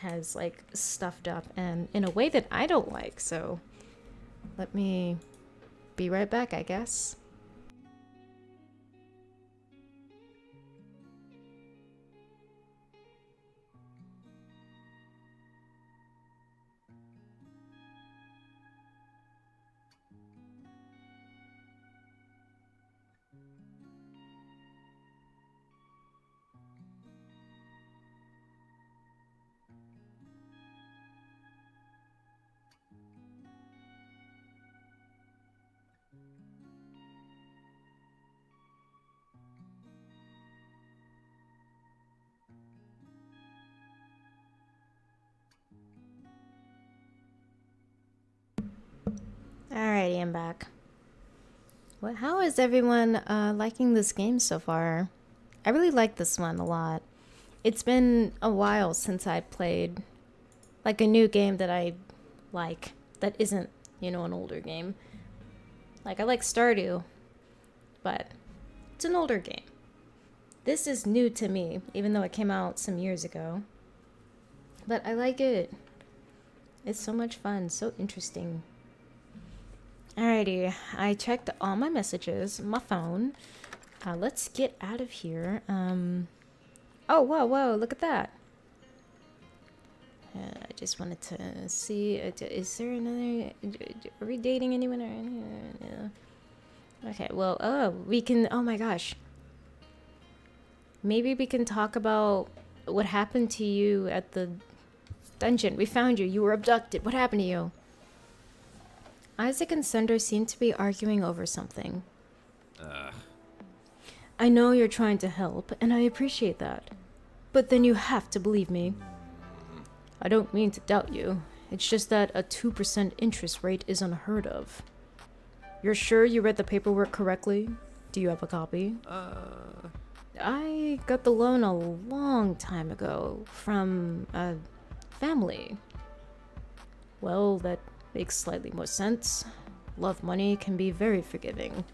has, like, stuffed up, and in a way that I don't like, so... Let me be right back, I guess. Alrighty, I'm back. How is everyone liking this game so far? I really like this one a lot. It's been a while since I played like a new game that I like that isn't, an older game. Like, I like Stardew, but it's an older game. This is new to me, even though it came out some years ago. But I like it. It's so much fun, so interesting. Alrighty, I checked all my messages, my phone. Let's get out of here. Oh, whoa, look at that. I just wanted to see, is there another, are we dating anyone or anyone? No. Okay, well, we can, oh my gosh. Maybe we can talk about what happened to you at the dungeon. We found you. You were abducted. What happened to you? Isaac and Sunder seem to be arguing over something. I know you're trying to help, and I appreciate that. But then you have to believe me. I don't mean to doubt you. It's just that a 2% interest rate is unheard of. You're sure you read the paperwork correctly? Do you have a copy? I got the loan a long time ago from a family. Well, that makes slightly more sense. Love money can be very forgiving.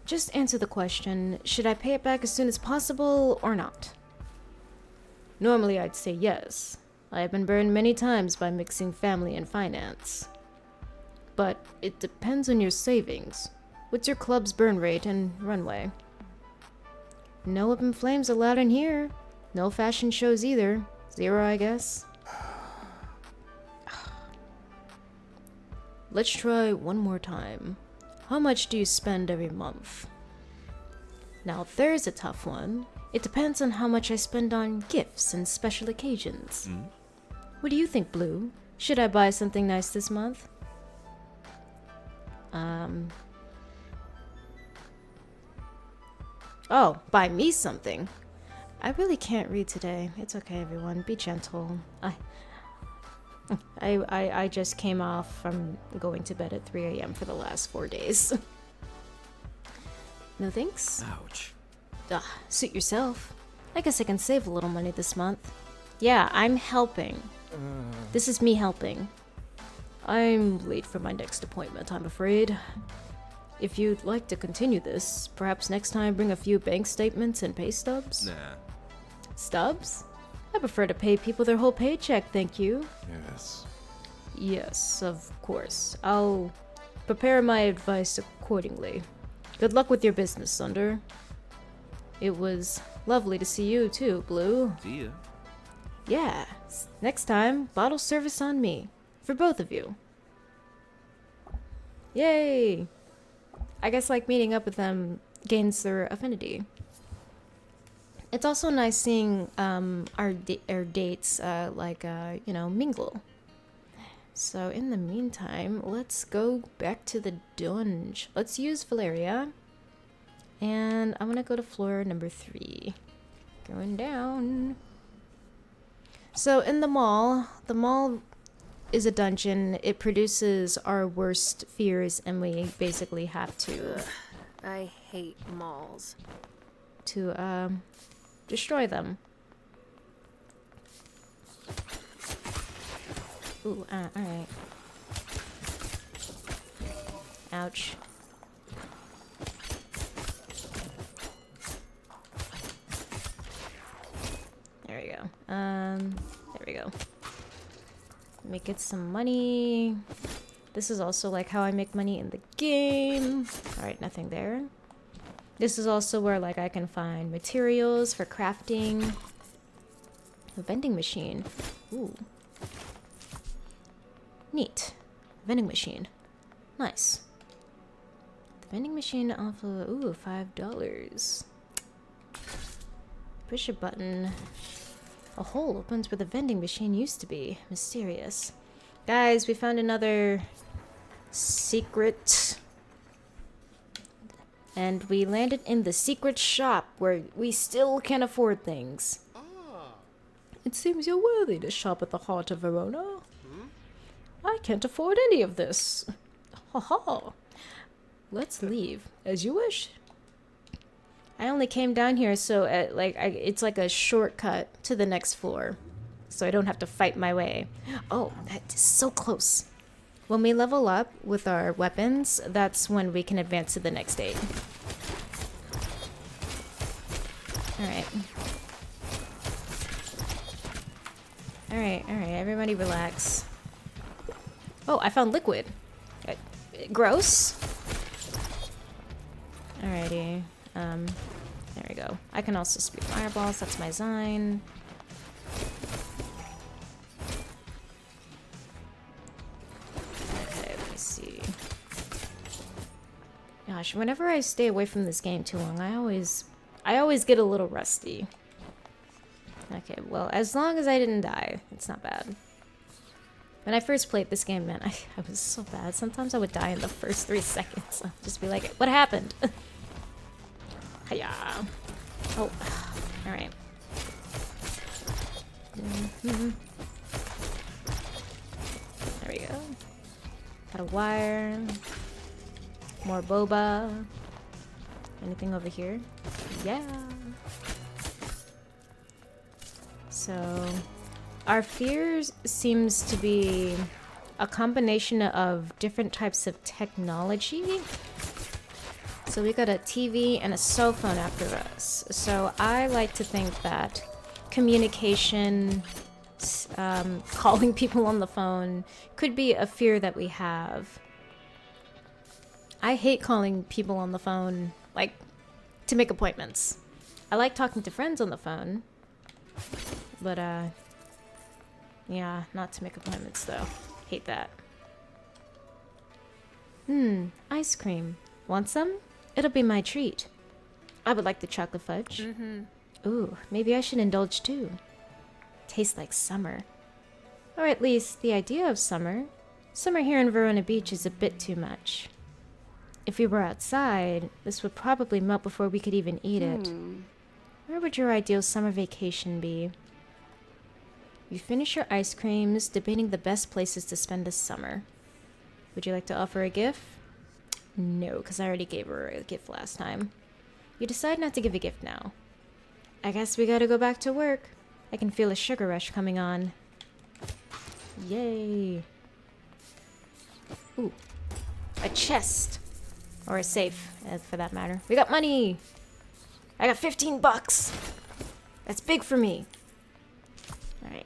Just answer the question, should I pay it back as soon as possible or not? Normally I'd say yes. I have been burned many times by mixing family and finance. But it depends on your savings. What's your club's burn rate and runway? No open flames allowed in here. No fashion shows either. 0, I guess. Let's try one more time. How much do you spend every month? Now there's a tough one. It depends on how much I spend on gifts and special occasions. What do you think, Blue? Should I buy something nice this month? Oh, buy me something. I really can't read today. It's okay, everyone. Be gentle. I just came off from going to bed at 3 a.m. for the last 4 days. No thanks? Ouch. Suit yourself. I guess I can save a little money this month. Yeah, I'm helping. This is me helping. I'm late for my next appointment, I'm afraid. If you'd like to continue this, perhaps next time bring a few bank statements and pay stubs? Nah. Stubs? I prefer to pay people their whole paycheck, thank you. Yes. Yes, of course. I'll prepare my advice accordingly. Good luck with your business, Sunder. It was lovely to see you too, Blue. See ya. Yeah, next time, bottle service on me. For both of you. Yay! I guess like meeting up with them gains their affinity. It's also nice seeing our dates mingle. So in the meantime, let's go back to the dungeon. Let's use Valeria. And I'm gonna go to floor number 3. Going down. So in the mall is a dungeon. It produces our worst fears, and we basically have to I hate malls. destroy them. Ooh, alright. Ouch. There we go. There we go. Let me get some money. This is also like how I make money in the game. Alright, nothing there. This is also where like I can find materials for crafting. A vending machine. Ooh. Neat. Vending machine. Nice. The vending machine off of, ooh, $5. Push a button. A hole opens where the vending machine used to be. Mysterious. Guys, we found another secret. And we landed in the secret shop where we still can afford things. It seems you're worthy to shop at the heart of Verona. I can't afford any of this. Ho ho. Let's leave. As you wish. I only came down here so it's like a shortcut to the next floor. So I don't have to fight my way. Oh, that is so close. When we level up with our weapons, that's when we can advance to the next stage. Alright. Alright, everybody relax. Oh, I found liquid. Gross. Alrighty. There we go. I can also spew fireballs. That's my Zine. Okay, let me see. Gosh, whenever I stay away from this game too long, I always get a little rusty. Okay, well, as long as I didn't die, it's not bad. When I first played this game, man, I was so bad. Sometimes I would die in the first 3 seconds. I'd just be like, what happened? Hiya. Oh, alright. There we go. Got a wire. More boba. Anything over here? Yeah. So, our fears seems to be a combination of different types of technology. So we got a TV and a cell phone after us. So I like to think that communication, calling people on the phone, could be a fear that we have. I hate calling people on the phone, like, to make appointments. I like talking to friends on the phone. But, yeah, not to make appointments, though. Hate that. Ice cream. Want some? It'll be my treat. I would like the chocolate fudge. Ooh, maybe I should indulge, too. Tastes like summer. Or at least, the idea of summer. Summer here in Verona Beach is a bit too much. If we were outside, this would probably melt before we could even eat it. Where would your ideal summer vacation be? You finish your ice creams, debating the best places to spend the summer. Would you like to offer a gift? No, because I already gave her a gift last time. You decide not to give a gift now. I guess we gotta go back to work. I can feel a sugar rush coming on. Yay. Ooh. A chest. Or a safe, for that matter. We got money! I got 15 bucks! That's big for me. Alright.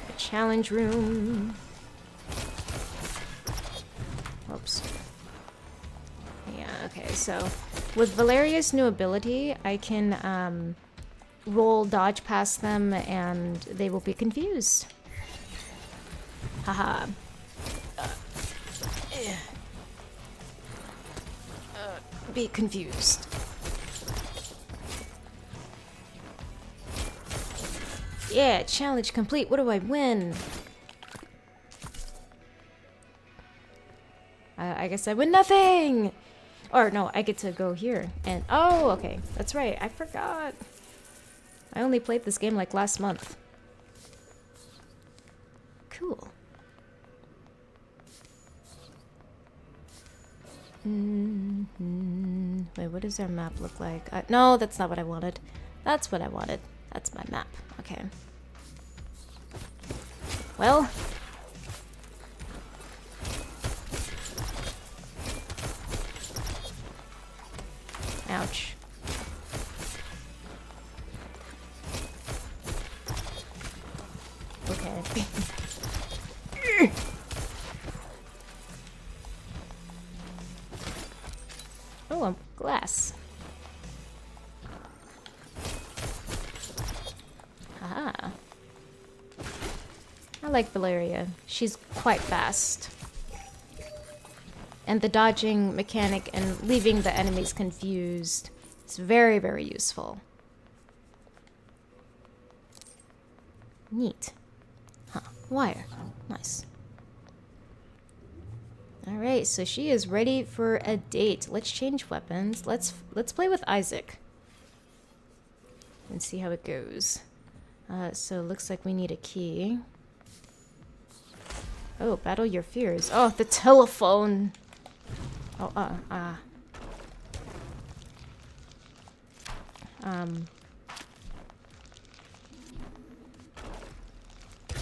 The challenge room. Oops. Yeah, okay, so with Valeria's new ability, I can roll dodge past them and they will be confused. Haha. Be confused. Yeah, challenge complete. What do I win? I guess I win nothing! Or no, I get to go here. And oh, okay. That's right. I forgot. I only played this game like last month. Cool. Wait, what does our map look like? No, that's not what I wanted. That's what I wanted. That's my map. Okay. Well. Ouch. Okay. Oh, a glass. Ah. I like Valeria. She's quite fast. And the dodging mechanic and leaving the enemies confused is very, very useful. Neat. Huh. Wire. Nice. Alright, so she is ready for a date. Let's change weapons. Let's play with Isaac. And see how it goes. So it looks like we need a key. Oh, battle your fears. Oh, the telephone. Oh,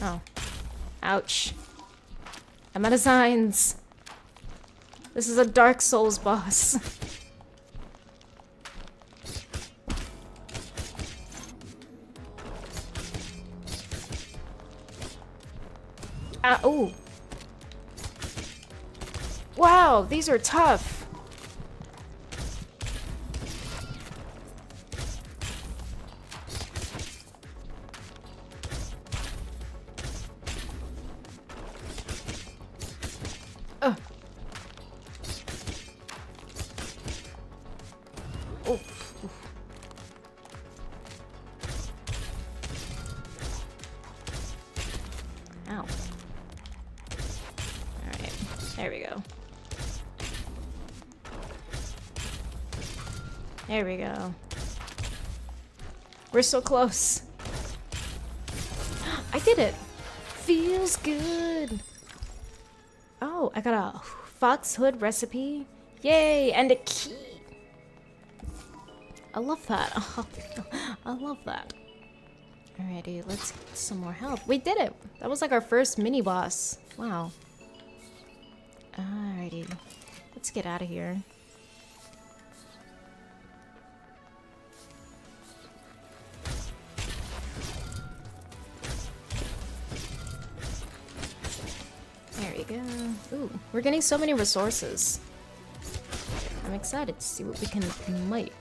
Oh. Ouch. I'm out of signs. This is a Dark Souls boss. Oh. Wow, these are tough. Ow. Alright, there we go. There we go. We're so close. I did it! Feels good! Oh, I got a fox hood recipe. Yay! And a key! I love that. I love that. Alrighty, let's get some more health. We did it! That was like our first mini boss. Wow. Alrighty. Let's get out of here. There we go. Ooh, we're getting so many resources. I'm excited to see what we can make.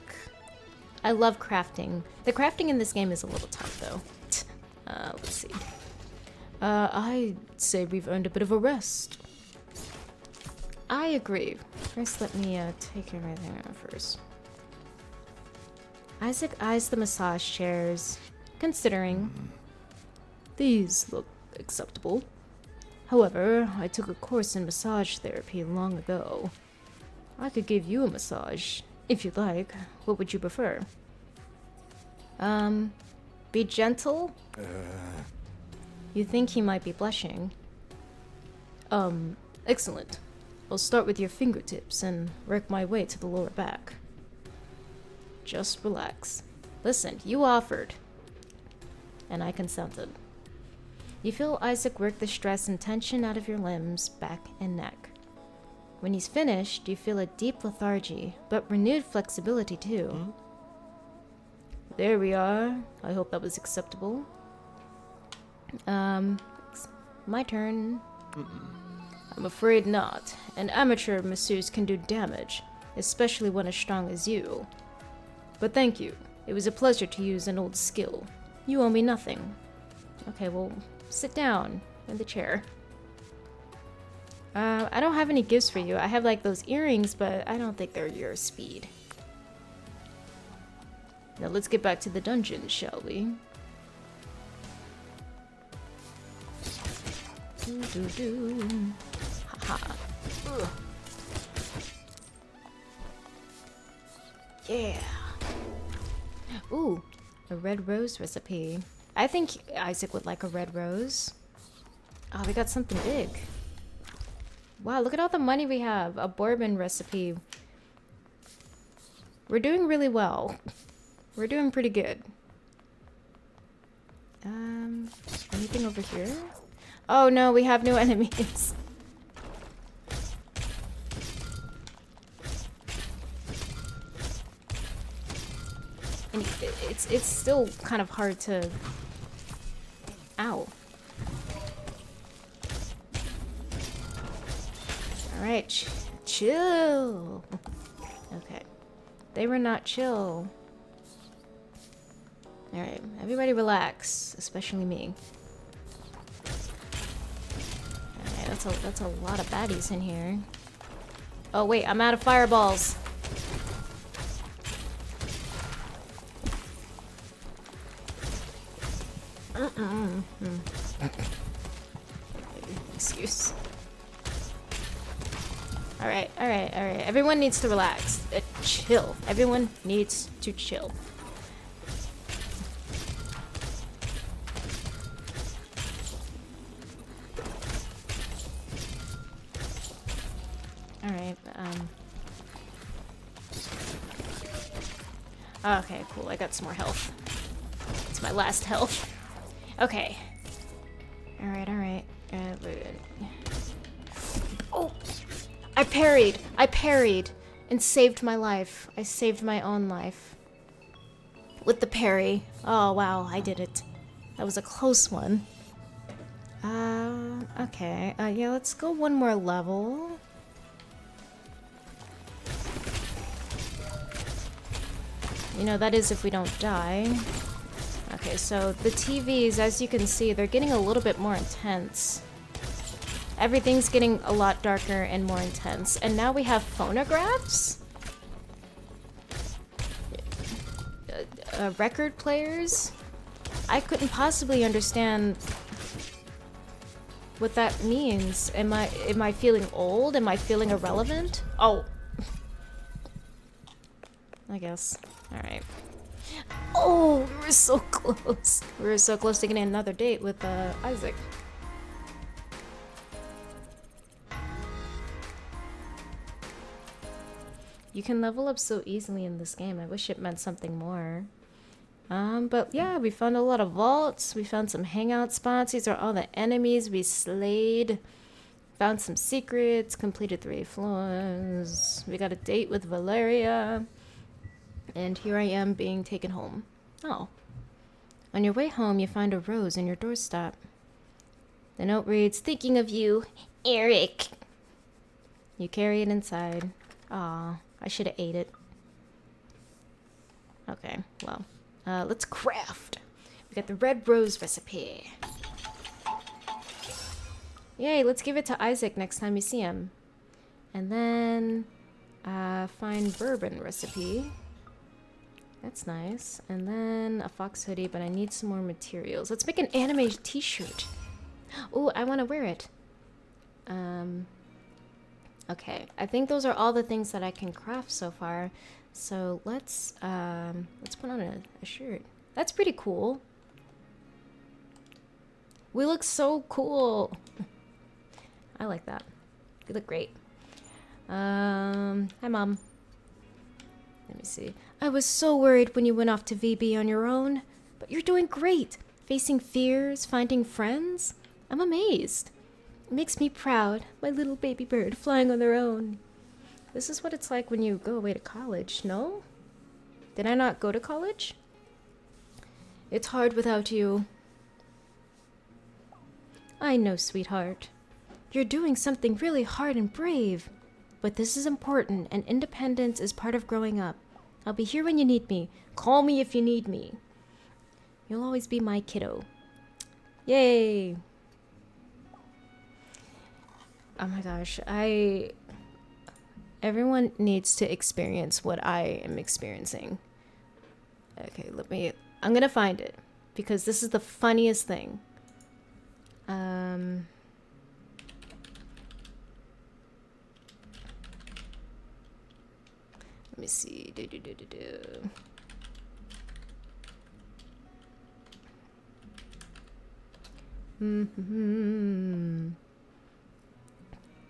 I love crafting. The crafting in this game is a little tough, though. Let's see. I'd say we've earned a bit of a rest. I agree. First, let me take everything out first. Isaac eyes the massage chairs, considering. These look acceptable. However, I took a course in massage therapy long ago. I could give you a massage, if you'd like. What would you prefer? Be gentle? You think he might be blushing? Excellent. I'll start with your fingertips and work my way to the lower back. Just relax. Listen, you offered. And I consented. You feel Isaac work the stress and tension out of your limbs, back, and neck. When he's finished, you feel a deep lethargy, but renewed flexibility too. There we are. I hope that was acceptable. My turn. I'm afraid not. An amateur masseuse can do damage, especially one as strong as you. But thank you. It was a pleasure to use an old skill. You owe me nothing. Okay, well, sit down in the chair. I don't have any gifts for you. I have like those earrings, but I don't think they're your speed. Now let's get back to the dungeon, shall we? Do. Haha. Ugh. Yeah. Ooh, a red rose recipe. I think Isaac would like a red rose. Oh, we got something big. Wow, look at all the money we have. A bourbon recipe. We're doing really well. We're doing pretty good. Anything over here? Oh no, we have new enemies. And it's still kind of hard to... Ow. Alright, chill. Okay. They were not chill. Alright, everybody relax, especially me. Alright, that's a lot of baddies in here. Oh wait, I'm out of fireballs. Excuse. Alright. Everyone needs to relax. Chill. Everyone needs to chill. Alright, okay, cool. I got some more health. It's my last health. Okay. Alright, alright. Oh! I parried! I parried! And saved my life. I saved my own life. With the parry. Oh, wow, I did it. That was a close one. Okay. Yeah, let's go one more level. You know, that is if we don't die. Okay, so the TVs, as you can see, they're getting a little bit more intense. Everything's getting a lot darker and more intense. And now we have phonographs? Record players? I couldn't possibly understand what that means. Am I feeling old? Am I feeling irrelevant? Oh. I guess. Alright. Oh, we were so close. We were so close to getting another date with Isaac. You can level up so easily in this game. I wish it meant something more. But yeah, we found a lot of vaults. We found some hangout spots. These are all the enemies we slayed. Found some secrets. Completed 3 floors. We got a date with Valeria. And here I am being taken home. Oh. On your way home, you find a rose in your doorstep. The note reads, "Thinking of you, Eric." You carry it inside. Aw, I should have ate it. Okay, well, let's craft. We got the red rose recipe. Yay, let's give it to Isaac next time you see him. And then, find bourbon recipe. That's nice. And then a fox hoodie, but I need some more materials. Let's make an anime t-shirt. Ooh, I want to wear it. Okay, I think those are all the things that I can craft so far. So let's put on a shirt. That's pretty cool. We look so cool. I like that. We look great. Hi, Mom. Let me see. I was so worried when you went off to VB on your own, but you're doing great. Facing fears, finding friends. I'm amazed. It makes me proud, my little baby bird flying on their own. This is what it's like when you go away to college, no? Did I not go to college? It's hard without you. I know, sweetheart. You're doing something really hard and brave. But this is important, and independence is part of growing up. I'll be here when you need me. Call me if you need me. You'll always be my kiddo. Yay! Oh my gosh, everyone needs to experience what I am experiencing. Okay, I'm gonna find it, because this is the funniest thing. Let me see.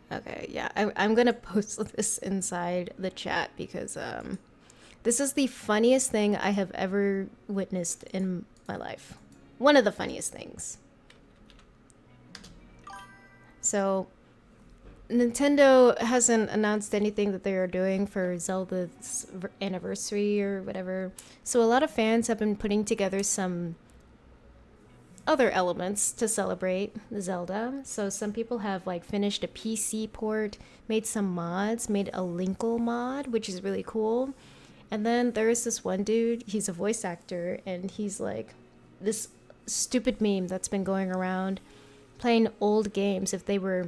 Okay, yeah, I'm gonna post this inside the chat because this is the funniest thing I have ever witnessed in my life. One of the funniest things. So, Nintendo hasn't announced anything that they are doing for Zelda's anniversary or whatever. So a lot of fans have been putting together some other elements to celebrate the Zelda. So some people have like finished a PC port, made some mods, made a Linkle mod, which is really cool. And then there is this one dude, he's a voice actor, and he's like this stupid meme that's been going around playing old games if they were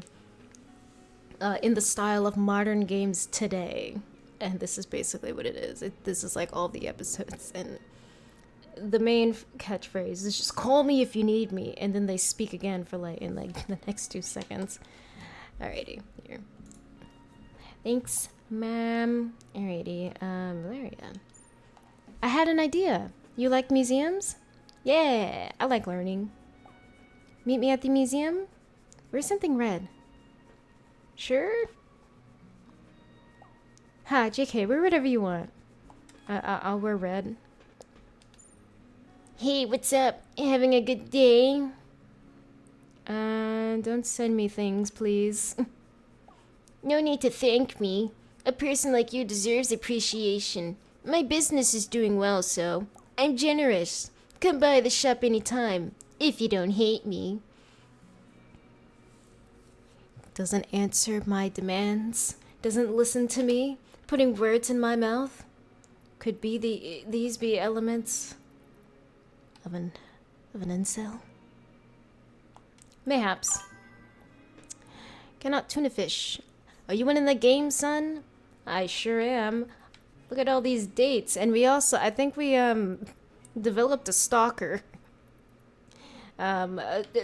in the style of modern games today. And this is basically what it is. This is like all the episodes, and the main catchphrase is just "call me if you need me," and then they speak again for in the next 2 seconds. Alrighty, here. Thanks, ma'am. Alrighty, Valeria. I had an idea. You like museums? Yeah, I like learning. Meet me at the museum? Wear something red. Sure? Ha, JK, wear whatever you want. I'll wear red. Hey, what's up? Having a good day? Don't send me things, please. No need to thank me. A person like you deserves appreciation. My business is doing well, so I'm generous. Come by the shop anytime, if you don't hate me. Doesn't answer my demands. Doesn't listen to me. Putting words in my mouth. Could these be elements of an incel? Mayhaps. Cannot tuna fish. Are you winning the game, son? I sure am. Look at all these dates, and I think we developed a stalker.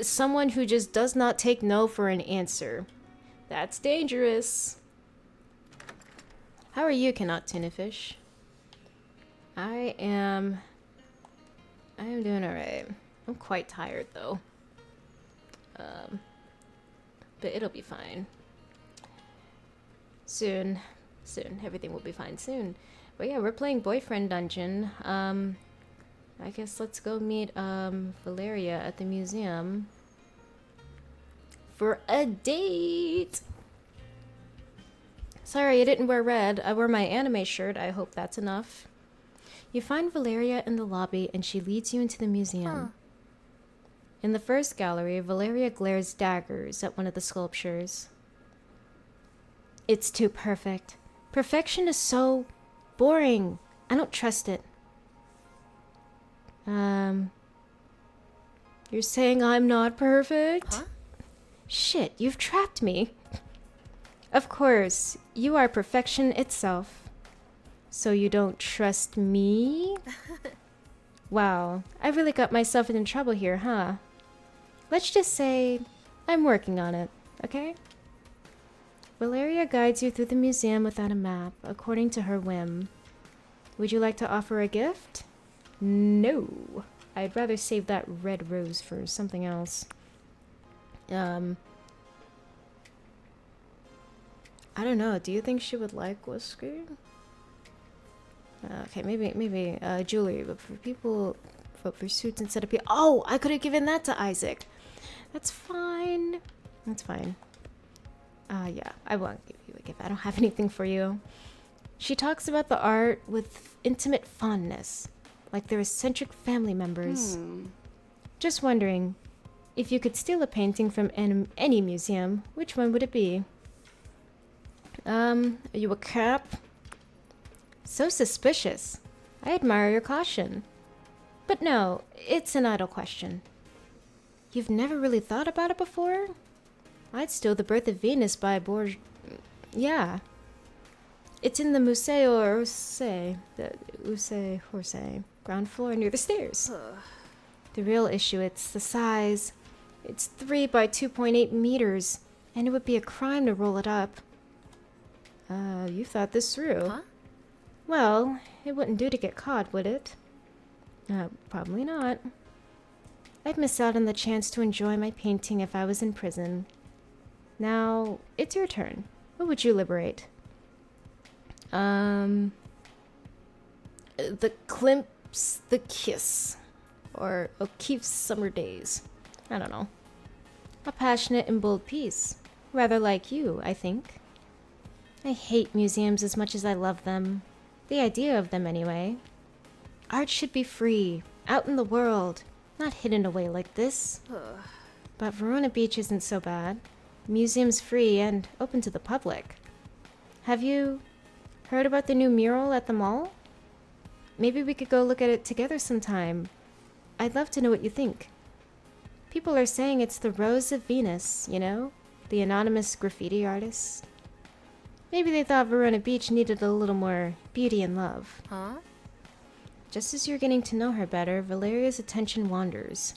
Someone who just does not take no for an answer. That's dangerous. How are you, cannot tuna fish? I am doing alright. I'm quite tired though. But it'll be fine. Soon. Everything will be fine soon. But yeah, we're playing Boyfriend Dungeon. I guess let's go meet Valeria at the museum for a date. Sorry, I didn't wear red. I wore my anime shirt. I hope that's enough. You find Valeria in the lobby and she leads you into the museum. In the first gallery, Valeria glares daggers at one of the sculptures. It's too perfect. Perfection is so boring. I don't trust it. You're saying I'm not perfect? Huh? Shit, you've trapped me. Of course, you are perfection itself. So you don't trust me? Wow, I really got myself into trouble here, huh? Let's just say I'm working on it, okay? Valeria guides you through the museum without a map, according to her whim. Would you like to offer a gift? No. I'd rather save that red rose for something else. I don't know. Do you think she would like whiskey? Okay, maybe jewelry, but for people, for suits instead of people. Oh, I could have given that to Isaac. That's fine. That's fine. Yeah, I won't give you a gift. I don't have anything for you. She talks about the art with intimate fondness, like they're eccentric family members. Just wondering, if you could steal a painting from any museum, which one would it be? Are you a cap? So suspicious. I admire your caution. But no, it's an idle question. You've never really thought about it before? I'd steal The Birth of Venus by Yeah. It's in the Museo Orsay, the Orsay Horsay, ground floor near the stairs. The real issue, it's the size. It's 3 by 2.8 meters, and it would be a crime to roll it up. You thought this through. Huh? Well, it wouldn't do to get caught, would it? Probably not. I'd miss out on the chance to enjoy my painting if I was in prison. Now, it's your turn. What would you liberate? The Klimps the Kiss. Or O'Keeffe's Summer Days. I don't know. A passionate and bold piece. Rather like you, I think. I hate museums as much as I love them. The idea of them, anyway. Art should be free, out in the world, not hidden away like this. But Verona Beach isn't so bad. Museum's free and open to the public. Have you heard about the new mural at the mall? Maybe we could go look at it together sometime. I'd love to know what you think. People are saying it's the Rose of Venus, you know? The anonymous graffiti artist. Maybe they thought Verona Beach needed a little more beauty and love. Huh? Just as you're getting to know her better, Valeria's attention wanders.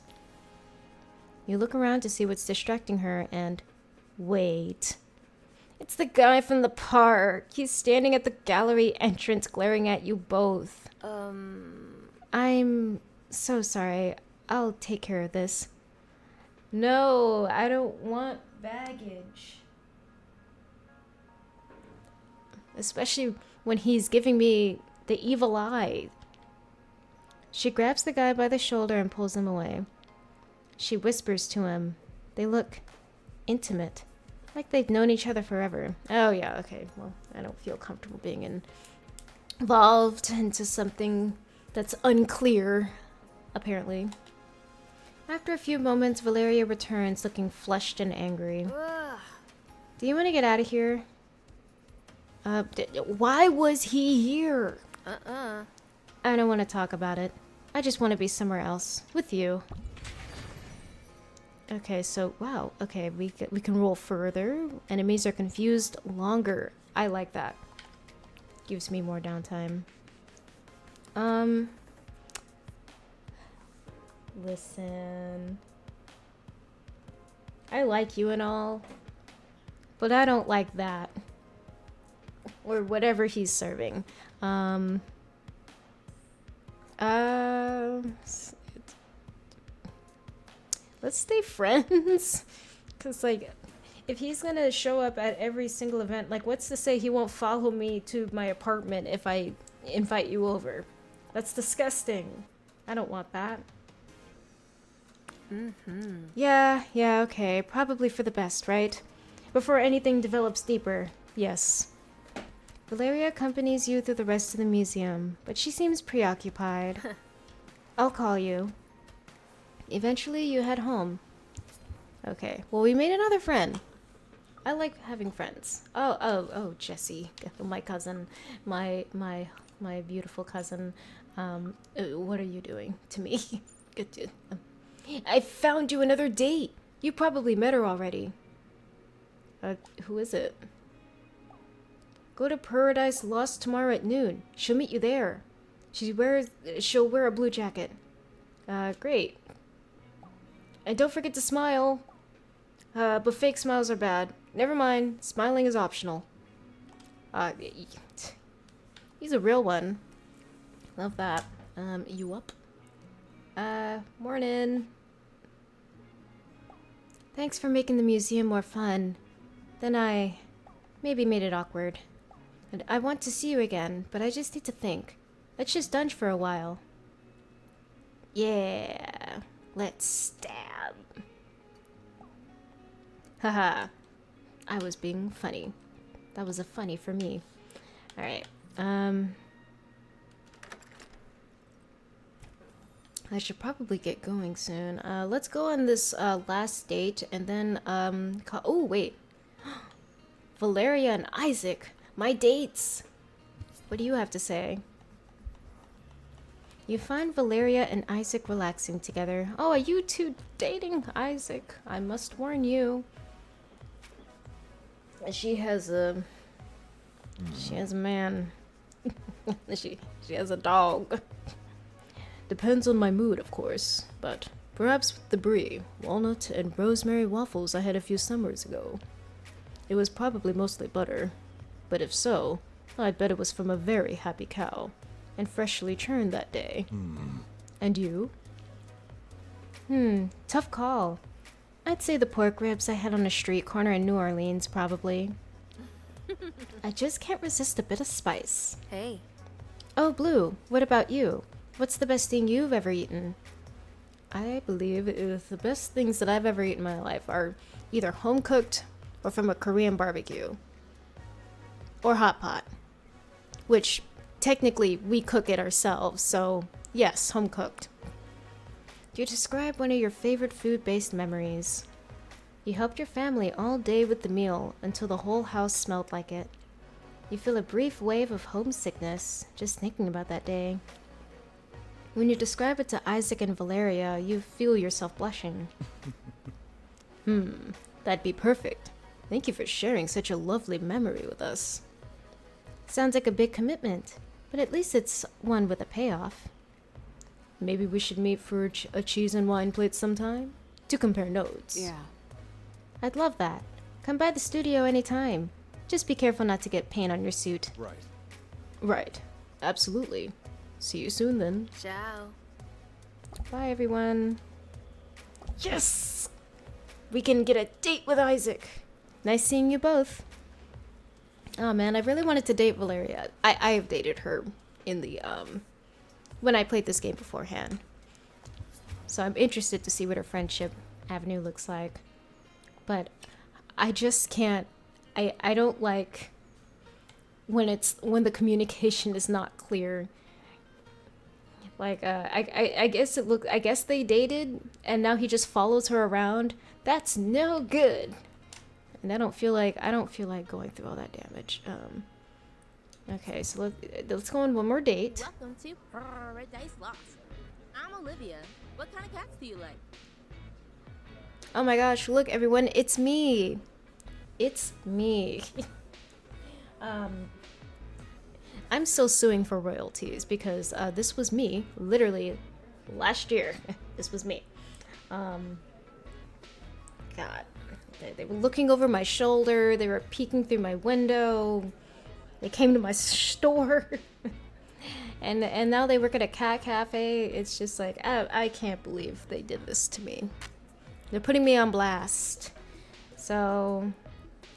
You look around to see what's distracting her and... Wait. It's the guy from the park. He's standing at the gallery entrance glaring at you both. I'm so sorry. I'll take care of this. No, I don't want baggage. especially when he's giving me the evil eye. She grabs the guy by the shoulder and pulls him away. She whispers to him. They look intimate, like they've known each other forever. Oh yeah, okay, well, I don't feel comfortable being involved into something that's unclear, apparently. After a few moments, Valeria returns looking flushed and angry. Ugh. Do you want to get out of here? Why was he here? I don't want to talk about it. I just want to be somewhere else with you. Okay, so wow. Okay, we can roll further. Enemies are confused longer. I like that. Gives me more downtime. Listen. I like you and all, but I don't like that. Or whatever he's serving. Let's stay friends. Cause like, if he's gonna show up at every single event, like what's to say he won't follow me to my apartment if I invite you over? That's disgusting. I don't want that. Yeah, okay. Probably for the best, right? Before anything develops deeper. Yes. Valeria accompanies you through the rest of the museum, but she seems preoccupied. I'll call you. Eventually, you head home. Okay. Well, we made another friend. I like having friends. Oh, Jessie, my cousin, my beautiful cousin. What are you doing to me? I found you another date. You probably met her already. Who is it? Go to Paradise Lost tomorrow at noon. She'll meet you there. She'll wear a blue jacket. Great. And don't forget to smile. But fake smiles are bad. Never mind. Smiling is optional. He's a real one. Love that. You up? Morning. Thanks for making the museum more fun. Then I maybe made it awkward. And I want to see you again, but I just need to think. Let's just dunge for a while. Yeah. Let's stab. Haha. I was being funny. That was a funny for me. Alright. I should probably get going soon. Let's go on this last date and then oh wait. Valeria and Isaac, my dates. What do you have to say? You find Valeria and Isaac relaxing together. Oh, are you two dating? Isaac, I must warn you. She has a man. she has a dog. Depends on my mood, of course, but perhaps with the brie, walnut, and rosemary waffles I had a few summers ago. It was probably mostly butter, but if so, I'd bet it was from a very happy cow, and freshly churned that day. And you? Tough call. I'd say the pork ribs I had on a street corner in New Orleans, probably. I just can't resist a bit of spice. Hey. Oh, Blue, what about you? What's the best thing you've ever eaten? I believe the best things that I've ever eaten in my life are either home-cooked or from a Korean barbecue. Or hot pot. Which, technically, we cook it ourselves, so yes, home-cooked. You describe one of your favorite food-based memories. You helped your family all day with the meal until the whole house smelled like it. You feel a brief wave of homesickness just thinking about that day. When you describe it to Isaac and Valeria, you feel yourself blushing. That'd be perfect. Thank you for sharing such a lovely memory with us. Sounds like a big commitment, but at least it's one with a payoff. Maybe we should meet for a cheese and wine plate sometime? To compare notes. Yeah. I'd love that. Come by the studio anytime. Just be careful not to get paint on your suit. Right. Absolutely. See you soon then. Ciao. Bye everyone. Yes! We can get a date with Isaac. Nice seeing you both. Oh man, I really wanted to date Valeria. I have dated her in the when I played this game beforehand. So I'm interested to see what her friendship avenue looks like. But I just can't I don't like when the communication is not clear. Like I guess they dated and now he just follows her around. That's no good. And I don't feel like going through all that damage. Okay, so let's go on one more date. Welcome to Paradise Lost. I'm Olivia. What kind of cats do you like? Oh my gosh, look everyone, it's me. It's me. I'm still suing for royalties because this was me, literally last year. This was me. God. They were looking over my shoulder, they were peeking through my window, they came to my store, and now they work at a cat cafe. It's just like, I can't believe they did this to me. They're putting me on blast. So,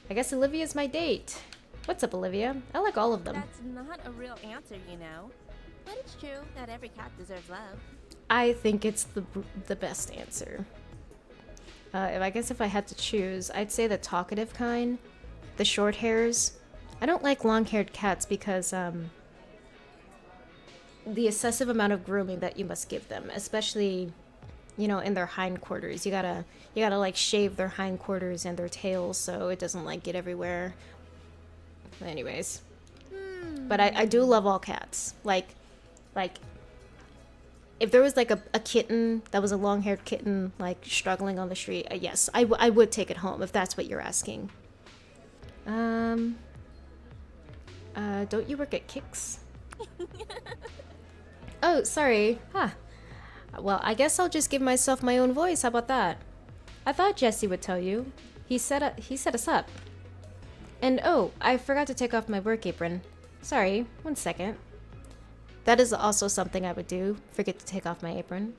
I guess Olivia's my date. What's up, Olivia? I like all of them. That's not a real answer, you know. But it's true that every cat deserves love. I think it's the best answer. I guess if I had to choose, I'd say the talkative kind, the short hairs. I don't like long-haired cats because the excessive amount of grooming that you must give them, especially, you know, in their hindquarters. You gotta like shave their hindquarters and their tails so it doesn't like get everywhere. Anyways, but I do love all cats. Like. If there was like a kitten that was a long-haired kitten, like struggling on the street, yes, I would take it home if that's what you're asking. Don't you work at Kix? Oh, sorry. Huh. Well, I guess I'll just give myself my own voice. How about that? I thought Jesse would tell you. He set us up. And oh, I forgot to take off my work apron. Sorry, 1 second. That is also something I would do, forget to take off my apron.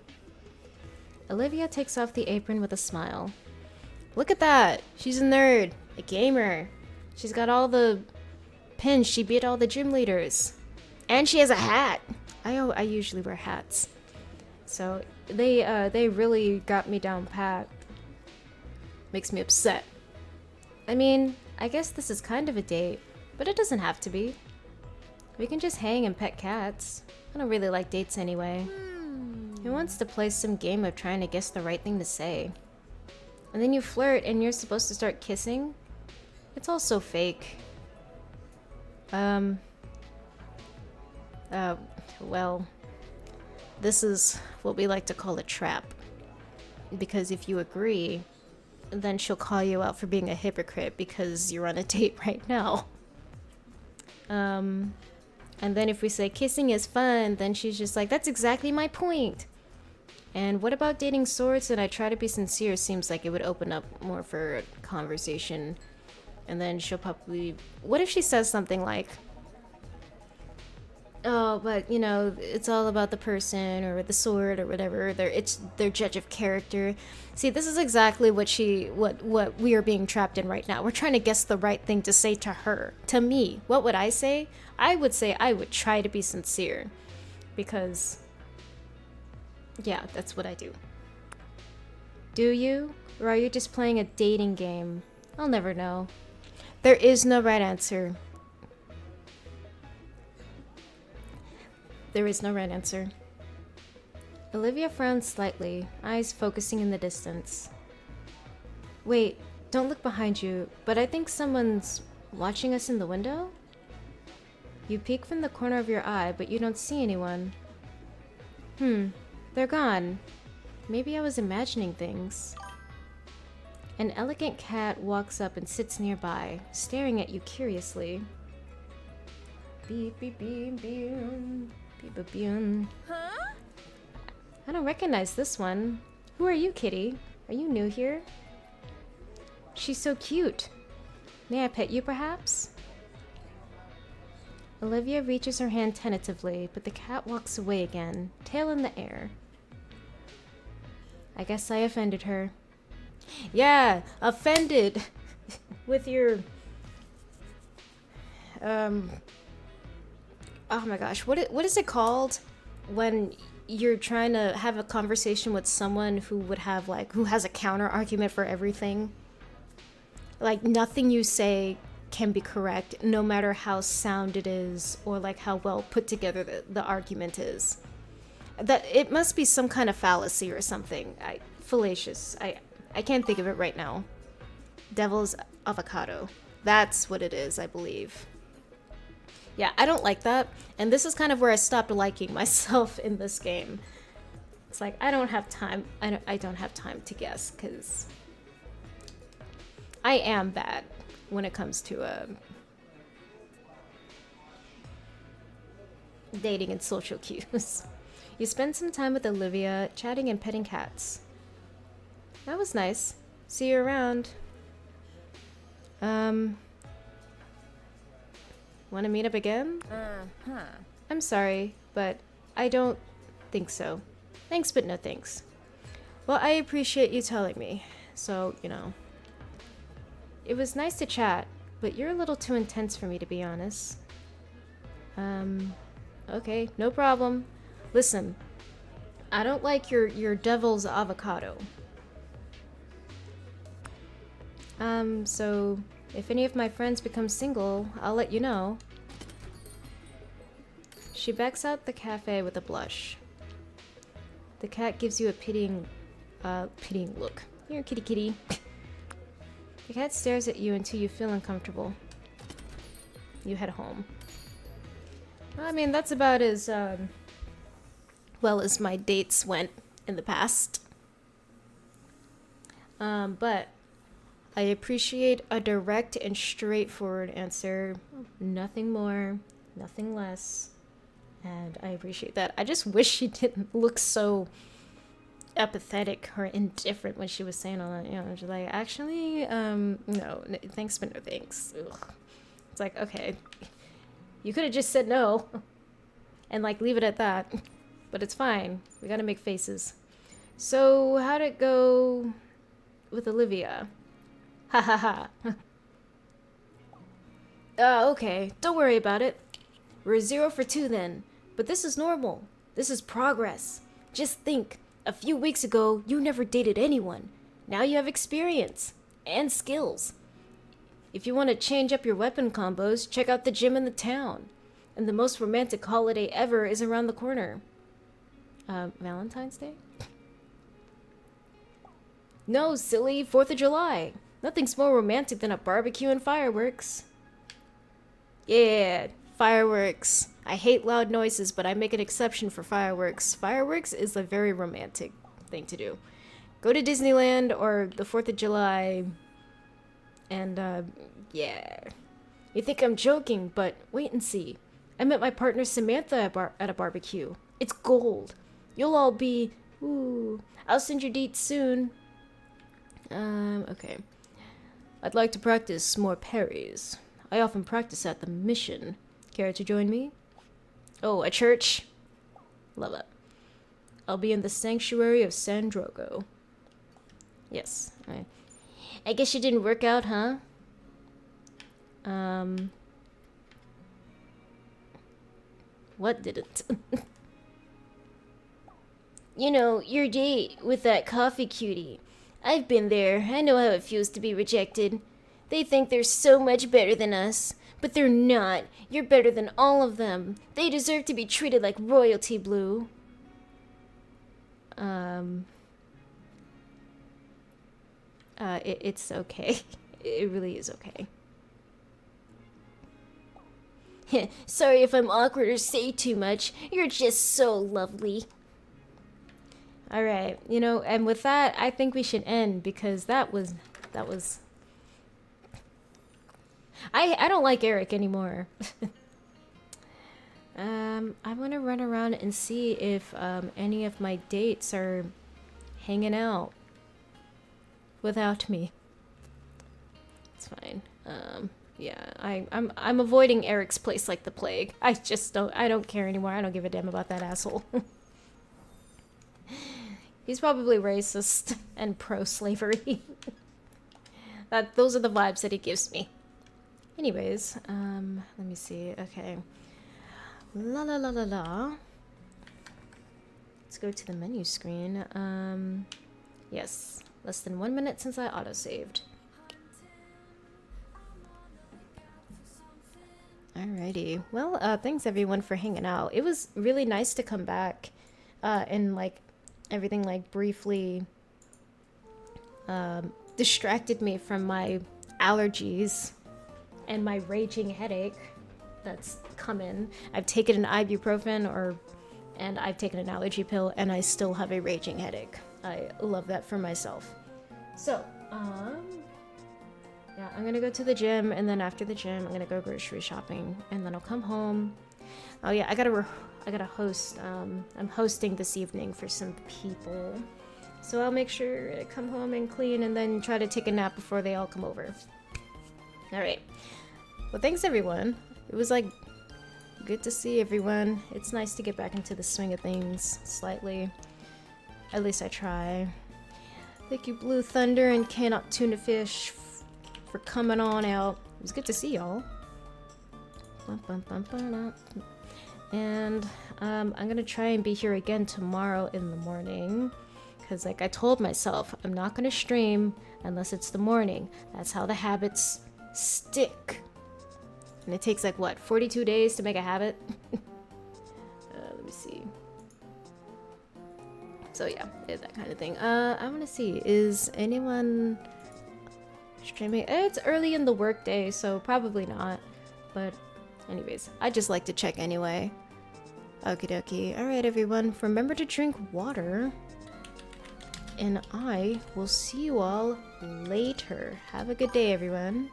Olivia takes off the apron with a smile. Look at that! She's a nerd, a gamer. She's got all the pins, she beat all the gym leaders. And she has a hat! I usually wear hats. So, they really got me down pat. Makes me upset. I mean, I guess this is kind of a date, but it doesn't have to be. We can just hang and pet cats. I don't really like dates anyway. Who wants to play some game of trying to guess the right thing to say? And then you flirt and you're supposed to start kissing? It's all so fake. Well, this is what we like to call a trap. Because if you agree, then she'll call you out for being a hypocrite because you're on a date right now. And then if we say kissing is fun, then she's just like, that's exactly my point. And what about dating swords? And I try to be sincere, seems like it would open up more for a conversation. And then she'll probably... What if she says something like, oh, but, you know, it's all about the person or the sword or whatever. It's their judge of character. See, this is exactly what we are being trapped in right now. We're trying to guess the right thing to say to her. To me, what would I say? I would say I would try to be sincere. Because, yeah, that's what I do. Do you? Or are you just playing a dating game? I'll never know. There is no right answer. There is no right answer. Olivia frowns slightly, eyes focusing in the distance. Wait, don't look behind you, but I think someone's watching us in the window? You peek from the corner of your eye, but you don't see anyone. They're gone. Maybe I was imagining things. An elegant cat walks up and sits nearby, staring at you curiously. Beep, beep, beep, beep. Huh? I don't recognize this one. Who are you, kitty? Are you new here? She's so cute. May I pet you, perhaps? Olivia reaches her hand tentatively, but the cat walks away again, tail in the air. I guess I offended her. Yeah, offended! With your Oh my gosh, what is it called when you're trying to have a conversation with someone who would have like who has a counter argument for everything? Like nothing you say can be correct, no matter how sound it is or like how well put together the argument is. That it must be some kind of fallacy or something. Fallacious. I can't think of it right now. Devil's avocado. That's what it is, I believe. Yeah, I don't like that. And this is kind of where I stopped liking myself in this game. It's like, I don't have time. I don't have time to guess, because I am bad when it comes to dating and social cues. You spend some time with Olivia, chatting and petting cats. That was nice. See you around. Want to meet up again? I'm sorry, but I don't think so. Thanks, but no thanks. Well, I appreciate you telling me. So, you know. It was nice to chat, but you're a little too intense for me, to be honest. Okay, no problem. Listen, I don't like your devil's avocado. So if any of my friends become single, I'll let you know. She backs out the cafe with a blush. The cat gives you a pitying look. Here, kitty kitty. The cat stares at you until you feel uncomfortable. You head home. I mean, that's about as, well as my dates went in the past. But I appreciate a direct and straightforward answer. Nothing more, nothing less. And I appreciate that. I just wish she didn't look so apathetic or indifferent when she was saying all that. You know, she's like, actually, no, thanks, but no thanks. Ugh. It's like, okay, you could have just said no and like leave it at that. But it's fine. We gotta make faces. So, how'd it go with Olivia? Ha ha ha. Okay. Don't worry about it. We're 0 for 2 then. But this is normal. This is progress. Just think. A few weeks ago, you never dated anyone. Now you have experience. And skills. If you want to change up your weapon combos, check out the gym in the town. And the most romantic holiday ever is around the corner. Valentine's Day? No, silly. 4th of July. Nothing's more romantic than a barbecue and fireworks. Yeah, fireworks. I hate loud noises, but I make an exception for fireworks. Fireworks is a very romantic thing to do. Go to Disneyland or the 4th of July. And, yeah. You think I'm joking, but wait and see. I met my partner Samantha at a barbecue. It's gold. You'll all be... Ooh. I'll send your deets soon. Okay. I'd like to practice more parries. I often practice at the mission. Care to join me? Oh, a church? Love it. I'll be in the sanctuary of San Drogo. Yes. I guess you didn't work out, huh? What didn't? You know, your date with that coffee cutie. I've been there. I know how it feels to be rejected. They think they're so much better than us. But they're not. You're better than all of them. They deserve to be treated like royalty, Blue. It's okay. It really is okay. Sorry if I'm awkward or say too much. You're just so lovely. Alright, you know, and with that, I think we should end because that was... I don't like Eric anymore. I'm gonna run around and see if any of my dates are hanging out without me. It's fine. Yeah, I'm avoiding Eric's place like the plague. I don't care anymore. I don't give a damn about that asshole. He's probably racist and pro-slavery. Those are the vibes that he gives me. Anyways, let me see. Okay. La la la la la. Let's go to the menu screen. Yes. Less than 1 minute since I autosaved. Alrighty. Well, thanks everyone for hanging out. It was really nice to come back and like everything like briefly distracted me from my allergies and my raging headache that's coming. I've taken an ibuprofen and I've taken an allergy pill and I still have a raging headache. I love that for myself. So, yeah, I'm gonna go to the gym, and then after the gym, I'm gonna go grocery shopping, and then I'll come home. Oh yeah, I gotta host. I'm hosting this evening for some people, so I'll make sure to come home and clean, and then try to take a nap before they all come over. All right. Well, thanks everyone. It was like good to see everyone. It's nice to get back into the swing of things slightly. At least I try. Thank you, Blue Thunder and Cannot Tuna Fish, for coming on out. It was good to see y'all. And I'm gonna try and be here again tomorrow in the morning, because like I told myself, I'm not gonna stream unless it's the morning. That's how the habits stick. And it takes like what, 42 days to make a habit? Let me see. So yeah, that kind of thing. I want to see, is anyone streaming? It's early in the workday, so probably not. But anyways, I just like to check anyway. Okie dokie. Alright everyone, remember to drink water. And I will see you all later. Have a good day everyone.